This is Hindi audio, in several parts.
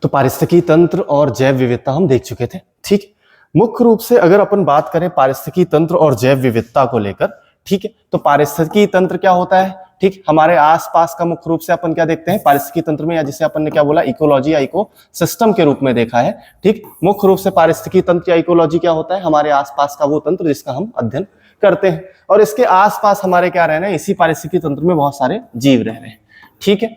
तो पारिस्थितिकी तंत्र और जैव विविधता हम देख चुके थे। ठीक, मुख्य रूप से अगर अपन बात करें पारिस्थितिकी तंत्र और जैव विविधता को लेकर, ठीक है, तो पारिस्थितिकी तंत्र क्या होता है? ठीक, हमारे आसपास का मुख्य रूप से अपन क्या देखते हैं पारिस्थितिकी तंत्र में, या जिसे अपन ने क्या बोला इकोलॉजी या इको सिस्टम के रूप में देखा है। ठीक, मुख्य रूप से पारिस्थितिकी तंत्र या इकोलॉजी क्या होता है? हमारे आसपास का वो तंत्र जिसका हम अध्ययन करते हैं, और इसके आसपास हमारे क्या रह रहे हैं, इसी पारिस्थितिकी तंत्र में बहुत सारे जीव रह रहे हैं। ठीक है,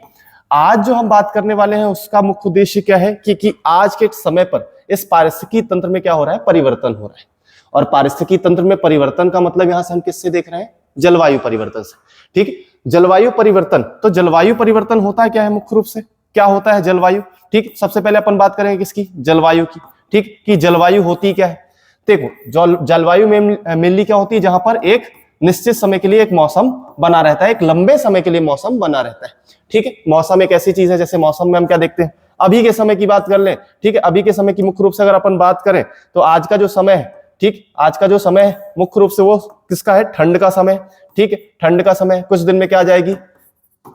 आज जो हम बात करने वाले हैं उसका मुख्य उद्देश्य क्या है कि आज के समय पर इस पारिस्थितिकी तंत्र में क्या हो रहा है? परिवर्तन हो रहा है। और पारिस्थितिकी तंत्र में परिवर्तन का मतलब यहां से हम किससे देख रहे हैं? जलवायु परिवर्तन से। ठीक, जलवायु परिवर्तन, तो जलवायु परिवर्तन होता है क्या है? मुख्य रूप से क्या होता है जलवायु? ठीक, सबसे पहले अपन बात करेंगे किसकी? जलवायु की। ठीक, कि जलवायु होती क्या है? देखो, जलवायु में मेनली क्या होती है? जहां पर एक निश्चित समय के लिए एक मौसम बना रहता है, एक लंबे समय के लिए मौसम बना रहता है। ठीक है, मौसम एक ऐसी चीज है, जैसे मौसम में हम क्या देखते हैं, अभी के समय की बात कर लें। ठीक है, अभी के समय की मुख्य रूप से अगर अपन बात करें तो आज का जो समय है, ठीक, आज का जो समय है मुख्य रूप से वो किसका है? ठंड का समय। ठीक है, ठंड का समय, कुछ दिन में क्या आ जाएगी?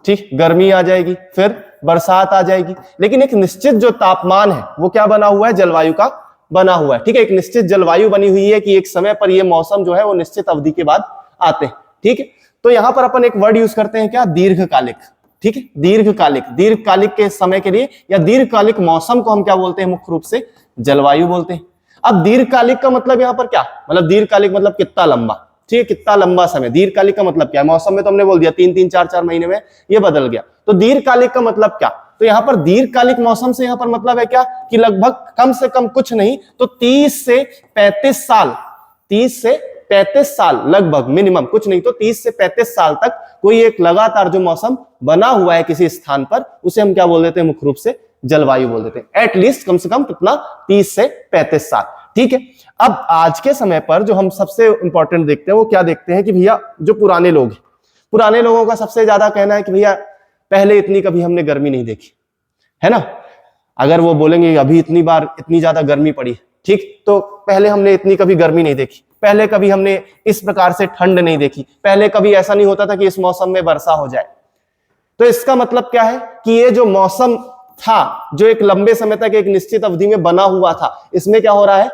ठीक, गर्मी आ जाएगी, फिर बरसात आ जाएगी, लेकिन एक निश्चित जो तापमान है वो क्या बना हुआ है? जलवायु का बना हुआ है। ठीक है, एक निश्चित जलवायु बनी हुई है कि एक समय पर ये मौसम जो है वो निश्चित अवधि के बाद आते हैं। ठीक है, तो यहां पर अपन एक वर्ड यूज करते हैं क्या? दीर्घकालिक। ठीक है, दीर्घकालिक, दीर्घकालिक के समय के लिए या दीर्घकालिक मौसम को हम क्या बोलते हैं? मुख्य रूप से जलवायु बोलते हैं। अब दीर्घकालिक का मतलब यहां पर क्या मतलब? दीर्घकालिक मतलब कितना लंबा। ठीक है, कितना लंबा समय। दीर्घकालिक का मतलब क्या है? मौसम में तो हमने बोल दिया 3-3, 4-4 महीने में ये बदल गया, तो दीर्घकालिक का मतलब क्या? तो यहां पर दीर्घकालिक मौसम से यहां पर मतलब है क्या कि लगभग कम से कम कुछ नहीं तो 30 से 35 साल, 30 से 35 साल लगभग, मिनिमम कुछ नहीं तो 30 से 35 साल तक कोई एक लगातार जो मौसम बना हुआ है किसी स्थान पर, उसे हम क्या बोल देते हैं? मुख्य रूप से जलवायु बोल देते हैं। एटलीस्ट कम से कम कितना? 30 से 35 साल। ठीक है, अब आज के समय पर जो हम सबसे इंपॉर्टेंट देखते हैं वो क्या देखते हैं कि भैया जो पुराने लोग हैं, पुराने लोगों का सबसे ज्यादा कहना है कि भैया पहले इतनी कभी हमने गर्मी नहीं देखी है ना। अगर वो बोलेंगे अभी इतनी बार इतनी ज्यादा गर्मी पड़ी, ठीक, तो पहले हमने इतनी कभी गर्मी नहीं देखी, पहले कभी हमने इस प्रकार से ठंड नहीं देखी, पहले कभी ऐसा नहीं होता था कि इस मौसम में वर्षा हो जाए। तो इसका मतलब क्या है कि ये जो मौसम था, जो एक लंबे समय तक एक निश्चित अवधि में बना हुआ था, इसमें क्या हो रहा है?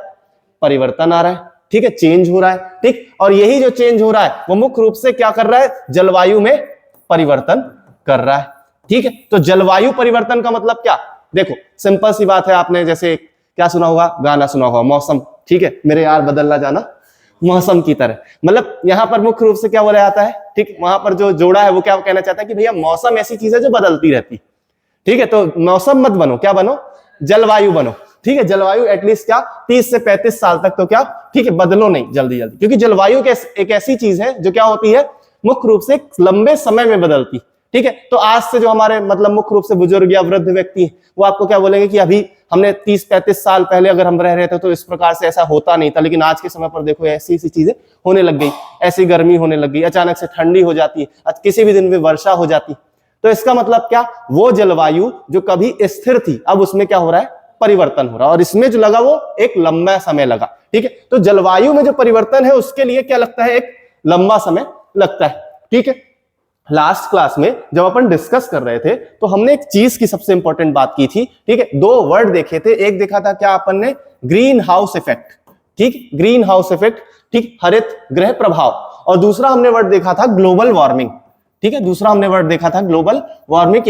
परिवर्तन आ रहा है। ठीक है, चेंज हो रहा है। ठीक, और यही जो चेंज हो रहा है वो मुख्य रूप से क्या कर रहा है? जलवायु में परिवर्तन कर रहा है। ठीक है, तो जलवायु परिवर्तन का मतलब क्या? देखो, सिंपल सी बात है, आपने जैसे क्या सुना होगा? गाना सुना होगा, मौसम। ठीक है, मेरे यार बदल ना जाना मौसम की तरह। मतलब यहां पर मुख्य रूप से क्या बोला जाता है? ठीक, वहां पर जो जोड़ा है वो क्या कहना चाहता है कि भैया मौसम ऐसी चीज है जो बदलती रहती। ठीक है, तो मौसम मत बनो, क्या बनो? जलवायु बनो। ठीक है, जलवायु एटलीस्ट क्या 30 से 35 साल तक तो क्या, ठीक है, बदलो नहीं जल्दी जल्दी, क्योंकि जलवायु एक ऐसी चीज है जो क्या होती है? मुख्य रूप से लंबे समय में बदलती। ठीक है, तो आज से जो हमारे मतलब मुख्य रूप से बुजुर्ग या वृद्ध व्यक्ति है वो आपको क्या बोलेंगे कि अभी हमने 30-35 साल पहले अगर हम रह रहे थे तो इस प्रकार से ऐसा होता नहीं था, लेकिन आज के समय पर देखो ऐसी ऐसी चीजें होने लग गई, ऐसी गर्मी होने लग गई, अचानक से ठंडी हो जाती है, किसी भी दिन में वर्षा हो जाती। तो इसका मतलब क्या? वो जलवायु जो कभी स्थिर थी अब उसमें क्या हो रहा है? परिवर्तन हो रहा है, और इसमें जो लगा वो एक लंबा समय लगा। ठीक है, तो जलवायु में जो परिवर्तन है उसके लिए क्या लगता है? एक लंबा समय लगता है। ठीक है, लास्ट क्लास में जब अपन डिस्कस कर रहे थे तो हमने एक चीज की सबसे इंपॉर्टेंट बात की थी। ठीक है, दो वर्ड देखे थे, एक देखा था क्या अपन ने? Green house effect. ठीक, ग्रीन हाउस इफेक्ट, ठीक, हरित गृह प्रभाव, और दूसरा हमने वर्ड देखा था ग्लोबल वार्मिंग। ठीक है, दूसरा हमने वर्ड देखा था ग्लोबल वार्मिंग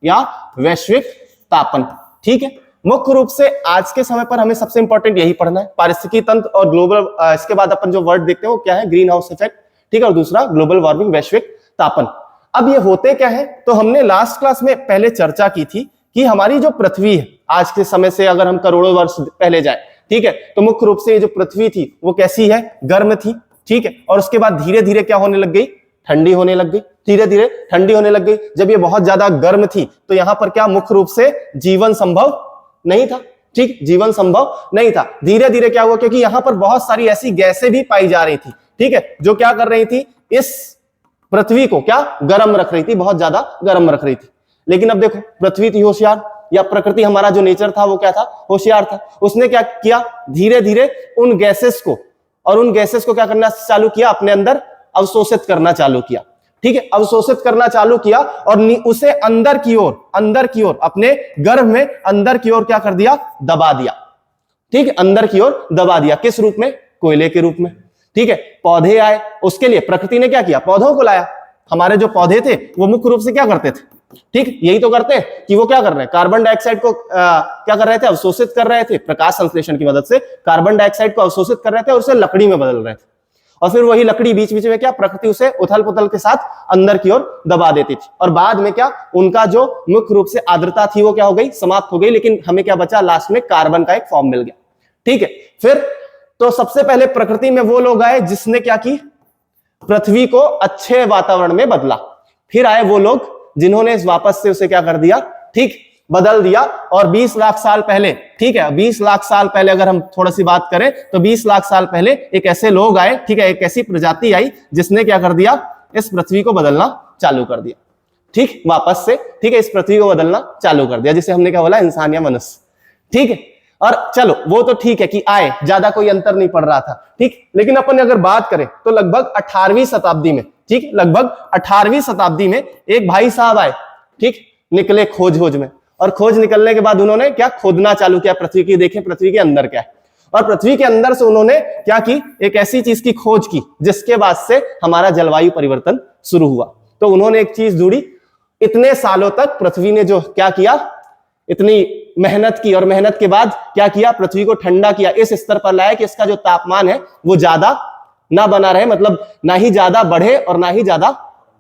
या वैश्विक तापन। ठीक है, मुख्य रूप से आज के समय पर हमें सबसे इंपॉर्टेंट यही पढ़ना है, पारिस्थितिकी तंत्र और ग्लोबल। इसके बाद अपन जो वर्ड देखते हैं वो क्या है? Green house effect. ठीक है, और दूसरा ग्लोबल वार्मिंग, वैश्विक तापन। अब ये होते क्या है? तो हमने लास्ट क्लास में पहले चर्चा की थी कि हमारी जो पृथ्वी है आज के समय से अगर हम करोड़ों वर्ष पहले जाए, ठीक है, तो मुख्य रूप से ये जो पृथ्वी थी वो कैसी है? गर्म थी। ठीक है, और उसके बाद धीरे धीरे क्या होने लग गई? ठंडी होने लग गई, धीरे धीरे ठंडी होने लग गई। जब ये बहुत ज्यादा गर्म थी तो यहां पर क्या मुख्य रूप से जीवन संभव नहीं था। ठीक, जीवन संभव नहीं था। धीरे धीरे क्या हुआ? क्योंकि यहां पर बहुत सारी ऐसी गैसें भी पाई जा रही थी, ठीक है, जो क्या कर रही थी? इस पृथ्वी को क्या गर्म रख रही थी, बहुत ज्यादा गर्म रख रही थी। लेकिन अब देखो, पृथ्वी थी होशियार, या प्रकृति हमारा जो नेचर था वो क्या था? होशियार था। उसने क्या किया? धीरे धीरे उन गैसेस को क्या करना चालू किया? अपने अंदर अवशोषित करना चालू किया। ठीक है, अवशोषित करना चालू किया और उसे अंदर की ओर अपने गर्भ में अंदर की ओर क्या कर दिया, दबा दिया। ठीक है, अंदर की ओर दबा दिया, किस रूप में, कोयले के रूप में। ठीक है, पौधे आए, उसके लिए प्रकृति ने क्या किया, पौधों को लाया। हमारे जो पौधे थे वो मुख्य रूप से क्या करते थे, ठीक, यही तो करते हैं कि वो क्या कर रहे हैं, कार्बन डाइऑक्साइड को क्या कर रहे थे, अवशोषित कर रहे थे। प्रकाश संश्लेषण की मदद से कार्बन डाइऑक्साइड को अवशोषित कर रहे थे और उसे लकड़ी में बदल रहे थे। और फिर वही लकड़ी बीच बीच में क्या, प्रकृति उसे उथल पुथल के साथ अंदर की ओर दबा देती थी। और बाद में क्या, उनका जो मुख्य रूप से आर्द्रता थी वो क्या हो गई, समाप्त हो गई। लेकिन हमें क्या बचा, लास्ट में कार्बन का एक फॉर्म मिल गया। ठीक है, फिर तो सबसे पहले प्रकृति में वो लोग आए जिसने क्या की, पृथ्वी को अच्छे वातावरण में बदला। फिर आए वो लोग जिन्होंने वापस से उसे क्या कर दिया, ठीक, बदल दिया। और 20 लाख साल पहले, ठीक है, 20 लाख साल पहले अगर हम थोड़ा सी बात करें तो 20 लाख साल पहले एक ऐसे लोग आए, ठीक है, एक ऐसी प्रजाति आई जिसने क्या कर दिया, इस पृथ्वी को बदलना चालू कर दिया। ठीक, वापस से, ठीक है, इस पृथ्वी को बदलना चालू कर दिया, जिसे हमने क्या बोला, इंसान या मनुष्य। ठीक है, और चलो वो तो ठीक है कि आए, ज्यादा कोई अंतर नहीं पड़ रहा था। ठीक, लेकिन अपन अगर बात करें तो लगभग 18वीं शताब्दी में, ठीक, लगभग 18वीं शताब्दी में एक भाई साहब आए, ठीक, निकले खोज में। और खोज निकलने के बाद उन्होंने क्या, खोदना चालू किया पृथ्वी की, देखें पृथ्वी के अंदर क्या है। और पृथ्वी के अंदर से उन्होंने क्या की, एक ऐसी चीज की खोज की जिसके बाद से हमारा जलवायु परिवर्तन शुरू हुआ। तो उन्होंने एक चीज ढूंढी, इतने सालों तक पृथ्वी ने जो क्या किया, इतनी मेहनत की, और मेहनत के बाद क्या किया, पृथ्वी को ठंडा किया, इस स्तर पर लाया कि इसका जो तापमान है वो ज्यादा ना बना रहे, मतलब ना ही ज्यादा बढ़े और ना ही ज्यादा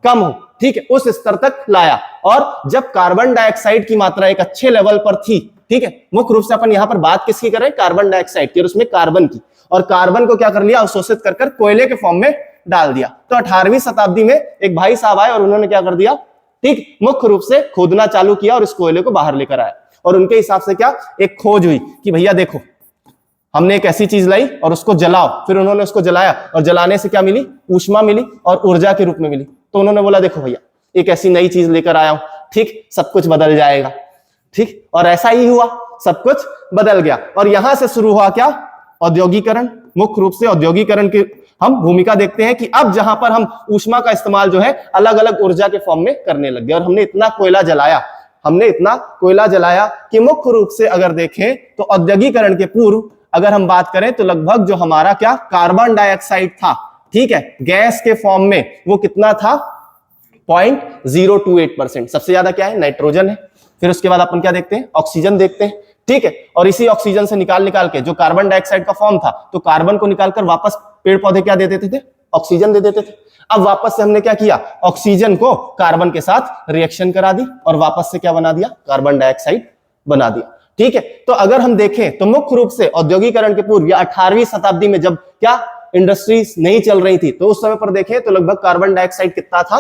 कम हो। ठीक है, उस स्तर तक लाया। और जब कार्बन डाइऑक्साइड की मात्रा एक अच्छे लेवल पर थी, ठीक है, मुख्य रूप से अपन यहां पर बात किसकी कर रहे हैं, कार्बन डाइऑक्साइड की, और उसमें कार्बन की, और कार्बन को क्या कर लिया, अवशोषित कर कोयले के फॉर्म में डाल दिया। तो 18वीं शताब्दी में एक भाई साहब आए और उन्होंने क्या कर दिया, ठीक, मुख्य रूप से खोदना चालू किया और इस कोयले को बाहर लेकर आया। और उनके हिसाब से क्या, एक खोज हुई कि भैया देखो, हमने एक ऐसी चीज लाई और उसको जलाओ। फिर उन्होंने उसको जलाया और जलाने से क्या मिली, ऊष्मा मिली और ऊर्जा के रूप में मिली। तो उन्होंने बोला देखो भैया, एक ऐसी नई चीज लेकर आया हूं, ठीक, सब कुछ बदल जाएगा। ठीक, और ऐसा ही हुआ, सब कुछ बदल गया। और यहां से शुरू हुआ क्या, औद्योगिकरण। मुख्य रूप से औद्योगिकरण की हम भूमिका देखते हैं कि अब जहां पर हम ऊष्मा का इस्तेमाल जो है अलग अलग ऊर्जा के फॉर्म में करने लग गए। और हमने इतना कोयला जलाया कि मुख्य रूप से अगर देखें तो औद्योगिकरण के पूर्व अगर हम बात करें तो लगभग जो हमारा क्या, कार्बन डाइऑक्साइड था, ठीक है, गैस के फॉर्म में, वो कितना था, 0.028%। सबसे ज्यादा क्या है, नाइट्रोजन है। फिर उसके बाद अपन क्या देखते हैं, ऑक्सीजन देखते हैं। ठीक है, और इसी ऑक्सीजन से निकाल के जो कार्बन डाइऑक्साइड का फॉर्म था, तो कार्बन को निकालकर वापस पेड़ पौधे क्या दे देते थे, ऑक्सीजन दे देते थे। अब वापस से हमने क्या किया, ऑक्सीजन को कार्बन के साथ रिएक्शन करा दी और वापस से क्या बना दिया, कार्बन डाइऑक्साइड बना दिया। ठीक है, तो अगर हम देखें तो मुख्य रूप से औद्योगिकरण के पूर्व या 18वीं शताब्दी में जब क्या इंडस्ट्रीज नहीं चल रही थी, तो उस समय पर देखें तो लगभग कार्बन डाइऑक्साइड कितना था,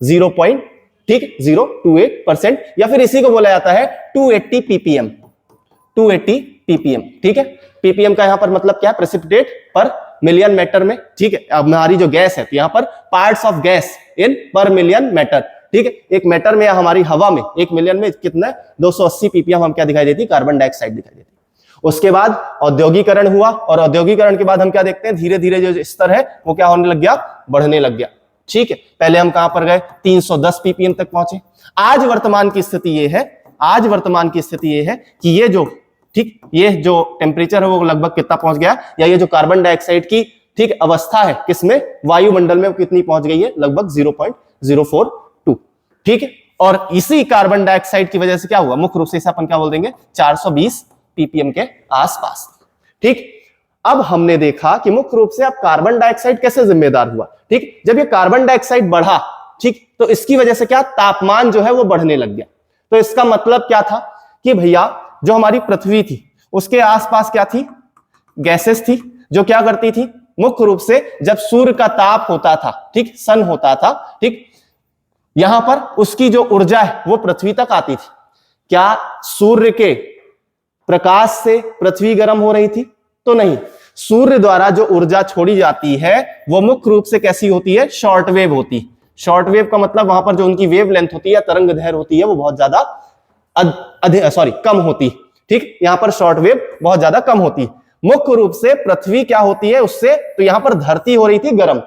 0.028%, या फिर इसी को बोला जाता है 280 ppm। 280 ppm, ठीक है। पीपीएम का यहां पर मतलब क्या है, प्रेसिपिटेट पर मिलियन मैटर में। ठीक है, अब हमारी जो गैस है तो यहां पर पार्ट्स ऑफ गैस इन पर मिलियन मैटर। ठीक है, एक मैटर में या हमारी हवा में 1 मिलियन में कितना, 280 ppm हम क्या दिखाई देती, कार्बन डाइऑक्साइड दिखाई देती। उसके बाद औद्योगिकरण हुआ, और औद्योगिकरण के बाद हम क्या देखते हैं, धीरे धीरे जो स्तर है वो क्या होने लग गया, बढ़ने लग गया। ठीक है, पहले हम कहां पर गए, 310 ppm तक पहुंचे। आज वर्तमान की स्थिति ये है, कि ये जो, ठीक, ये जो टेम्परेचर है वो लगभग कितना पहुंच गया, या ये जो कार्बन डाइऑक्साइड की, ठीक, अवस्था है किसमें, वायुमंडल में, कितनी पहुंच गई है, लगभग 0.042। ठीक है, और इसी कार्बन डाइऑक्साइड की वजह से क्या हुआ, मुख्य रूप से इसे अपन क्या बोल देंगे, 420 ppm के आसपास। ठीक, अब हमने देखा कि मुख्य रूप से अब कार्बन डाइऑक्साइड कैसे जिम्मेदार हुआ। ठीक, जब ये कार्बन डाइऑक्साइड बढ़ा, ठीक, तो इसकी वजह से क्या, तापमान जो है वो बढ़ने लग गया। तो इसका मतलब क्या था कि भैया जो हमारी पृथ्वी थी उसके आसपास क्या थी, गैसेस थी, जो क्या करती थी, मुख्य रूप से जब सूर्य का ताप होता था, ठीक, सन होता था, ठीक, यहां पर उसकी जो ऊर्जा है वो पृथ्वी तक आती थी। क्या सूर्य के प्रकाश से पृथ्वी गर्म हो रही थी, तो नहीं। सूर्य द्वारा जो ऊर्जा छोड़ी जाती है वो मुख्य रूप से कैसी होती है, शॉर्ट वेव होती है। शॉर्ट वेव का मतलब वहां पर जो उनकी वेव लेंथ होती है, तरंग दैर्घ्य होती है, वो बहुत ज्यादा कम होती। ठीक, यहां पर शॉर्ट वेव बहुत ज्यादा कम होती। मुख्य रूप से पृथ्वी क्या होती है उससे, तो यहां पर धरती हो रही थी गर्म,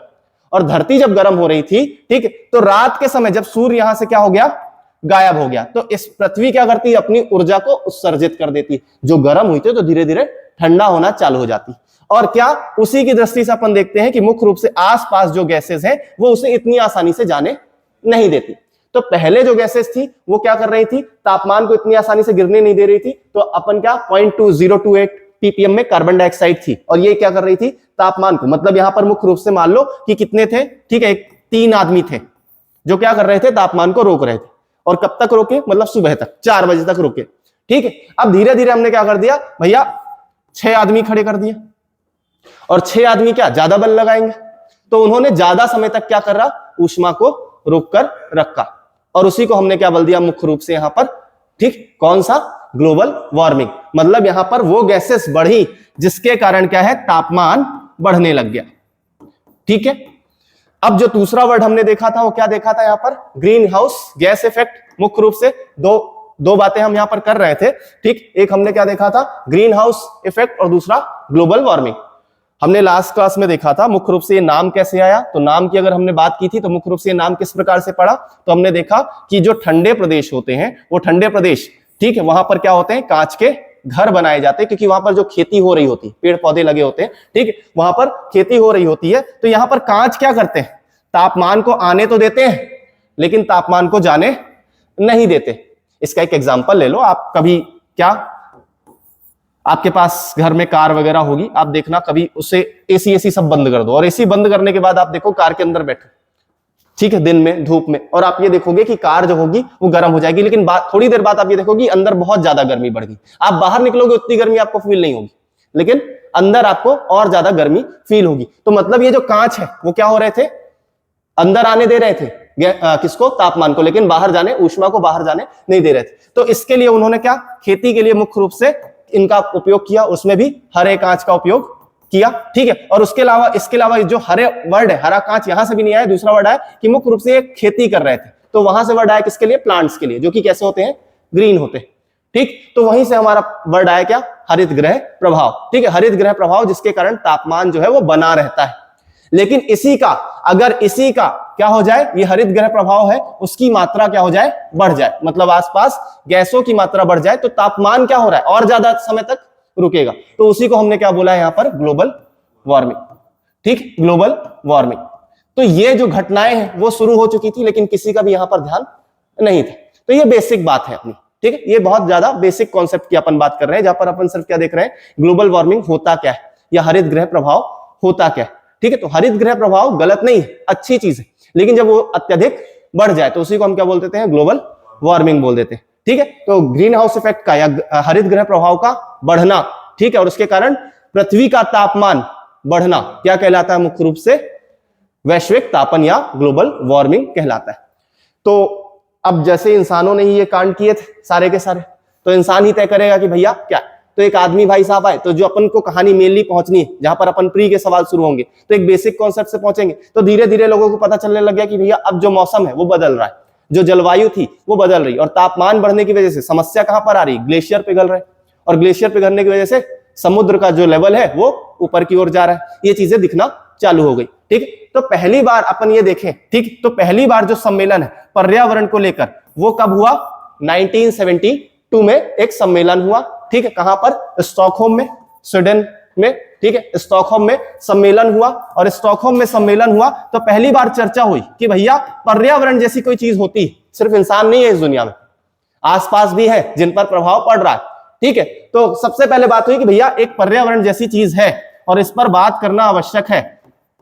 और धरती जब गर्म हो रही थी, ठीक, तो रात के समय जब सूर्य यहां से क्या हो गया, गायब हो गया, तो इस पृथ्वी क्या करती है, अपनी ऊर्जा को उत्सर्जित कर देती, जो गर्म हुई थी तो धीरे धीरे ठंडा होना चालू हो जाती। और क्या उसी की दृष्टि से अपन देखते हैं कि मुख्य रूप से आसपास जो गैसेस हैं वो उसे इतनी आसानी से जाने नहीं देती। तो पहले जो गैसेस थी वो क्या कर रही थी, तापमान को इतनी आसानी से गिरने नहीं दे रही थी, तो अपन क्या 0.2028 ppm में कार्बन डाइऑक्साइड थी, और ये क्या कर रही थी, तापमान को, मतलब यहां पर मुख्य रूप से मान लो कि कितने थे, ठीक है, 3 आदमी थे जो क्या कर रहे थे, तापमान को रोक रहे थे। और कब तक रोके, मतलब सुबह तक 4 बजे तक रोके, ठीक है। अब धीरे धीरे हमने क्या कर दिया भैया, 6 आदमी खड़े कर दिए, और 6 आदमी क्या ज्यादा बल लगाएंगे, तो उन्होंने ज्यादा समय तक क्या कर रहा, ऊष्मा को रोक कर रखा, और उसी को हमने क्या बोल दिया मुख्य रूप से यहां पर, ठीक, कौन सा, ग्लोबल वार्मिंग। मतलब यहां पर वो गैसेस बढ़ी जिसके कारण क्या है, तापमान बढ़ने लग गया, ठीक है। अब जो दूसरा वर्ड हमने देखा था वो क्या देखा था, यहां पर ग्रीन हाउस गैस इफेक्ट। मुख्य रूप से दो बातें हम यहां पर कर रहे थे, ठीक। एक हमने क्या देखा था, ग्रीन हाउस इफेक्ट, और दूसरा ग्लोबल वार्मिंग। हमने लास्ट क्लास में देखा था मुख्य रूप से ये नाम कैसे आया, तो नाम की अगर हमने बात की थी तो मुख्य रूप से ये नाम किस प्रकार से पड़ा, तो हमने देखा कि जो ठंडे प्रदेश होते हैं वो ठंडे प्रदेश, ठीक है, वहां पर क्या होते हैं, कांच के घर बनाए जाते हैं, क्योंकि वहां पर जो खेती हो रही होती है, पेड़ पौधे लगे होते हैं, ठीक है, वहां पर खेती हो रही होती है, तो यहां पर कांच क्या करते हैं, तापमान को आने तो देते हैं लेकिन तापमान को जाने नहीं देते। इसका एक एग्जांपल ले लो, आप कभी क्या, आपके पास घर में कार वगैरह होगी, आप देखना कभी उसे एसी सब बंद कर दो, और एसी बंद करने के बाद आप देखो कार के अंदर बैठो, ठीक है, दिन में धूप में, और आप ये देखोगे कि कार जो होगी वो गर्म हो जाएगी, लेकिन थोड़ी देर बाद आप ये देखोगे अंदर बहुत ज्यादा गर्मी बढ़ गई। आप बाहर निकलोगे उतनी गर्मी आपको फील नहीं होगी, लेकिन अंदर आपको और ज्यादा गर्मी फील होगी। तो मतलब ये जो कांच है वो क्या हो रहे थे, अंदर आने दे रहे थे किसको, तापमान को, लेकिन बाहर जाने, ऊष्मा को बाहर जाने नहीं दे रहे थे। तो इसके लिए उन्होंने क्या, खेती के लिए मुख्य रूप से इनका उपयोग किया, उसमें भी हरे कांच का उपयोग किया, ठीक है। और उसके अलावा, इसके अलावा जो हरे वर्ड है, हरा कांच यहां से भी नहीं आया, दूसरा वर्ड है कि मुख्य रूप से ये खेती कर रहे थे, तो वहां से वर्ड आया किसके लिए, प्लांट्स के लिए, जो कि कैसे होते हैं, ग्रीन होते हैं, ठीक। तो वहीं से हमारा वर्ड आया क्या, हरित ग्रह प्रभाव, ठीक है, हरित ग्रह प्रभाव, जिसके कारण तापमान जो है वो बना रहता है। लेकिन इसी का, अगर इसी का क्या हो जाए, ये हरित ग्रह प्रभाव है, उसकी मात्रा क्या हो जाए, बढ़ जाए, मतलब आसपास गैसों की मात्रा बढ़ जाए, तो तापमान क्या हो रहा है, और ज्यादा समय तक रुकेगा। तो उसी को हमने क्या बोला है यहां पर, ग्लोबल वार्मिंग, ठीक, ग्लोबल वार्मिंग। तो ये जो घटनाएं हैं वो शुरू हो चुकी थी, लेकिन किसी का भी यहां पर ध्यान नहीं था। तो ये बेसिक बात है अपनी, ठीक है, ये बहुत ज्यादा बेसिक कॉन्सेप्ट की अपन बात कर रहे हैं, जहां पर अपन सिर्फ क्या देख रहे हैं, ग्लोबल वार्मिंग होता क्या है, या हरित ग्रह प्रभाव होता क्या है, ठीक है। तो हरित ग्रह प्रभाव गलत नहीं है, अच्छी चीज है, लेकिन जब वो अत्यधिक बढ़ जाए तो उसी को हम क्या बोल देते हैं, ग्लोबल वार्मिंग बोल देते हैं, ठीक है। तो ग्रीन हाउस इफेक्ट का या हरित ग्रह प्रभाव का बढ़ना, ठीक है, और उसके कारण पृथ्वी का तापमान बढ़ना क्या कहलाता है, मुख्य रूप से वैश्विक तापन या ग्लोबल वार्मिंग कहलाता है। तो अब जैसे इंसानों ने ही ये कांड किए थे सारे के सारे, तो इंसान ही तय करेगा कि भैया क्या। तो एक आदमी भाई साहब आए, तो जो अपन को कहानी मेनली पहुंचनी है, जहां पर अपन प्री के सवाल शुरू होंगे, तो एक बेसिक कॉन्सेप्ट से पहुंचेंगे, तो धीरे धीरे लोगों को पता चलने लग गया कि भैया अब जो मौसम है वो बदल रहा है, जो जलवायु थी वो बदल रही, और तापमान बढ़ने की वजह से समस्या कहां पर आ रही, ग्लेशियर पिघल रहे, और ग्लेशियर पिघलने की वजह से समुद्र का जो लेवल है वो ऊपर की ओर जा रहा है, ये चीजें दिखना चालू हो गई, ठीक। तो पहली बार अपन ये देखें, ठीक, तो पहली बार जो सम्मेलन है पर्यावरण को लेकर वो कब हुआ, 1972 में एक सम्मेलन हुआ, ठीक है, कहां पर, स्टॉकहोम में, स्वीडन में, ठीक है, स्टॉकहोम में सम्मेलन हुआ, और स्टॉकहोम में सम्मेलन हुआ तो पहली बार चर्चा हुई कि भैया पर्यावरण जैसी कोई चीज होती, सिर्फ इंसान नहीं है इस दुनिया में, आसपास भी है जिन पर प्रभाव पड़ रहा है, ठीक है। तो सबसे पहले बात हुई कि भैया एक पर्यावरण जैसी चीज है और इस पर बात करना आवश्यक है,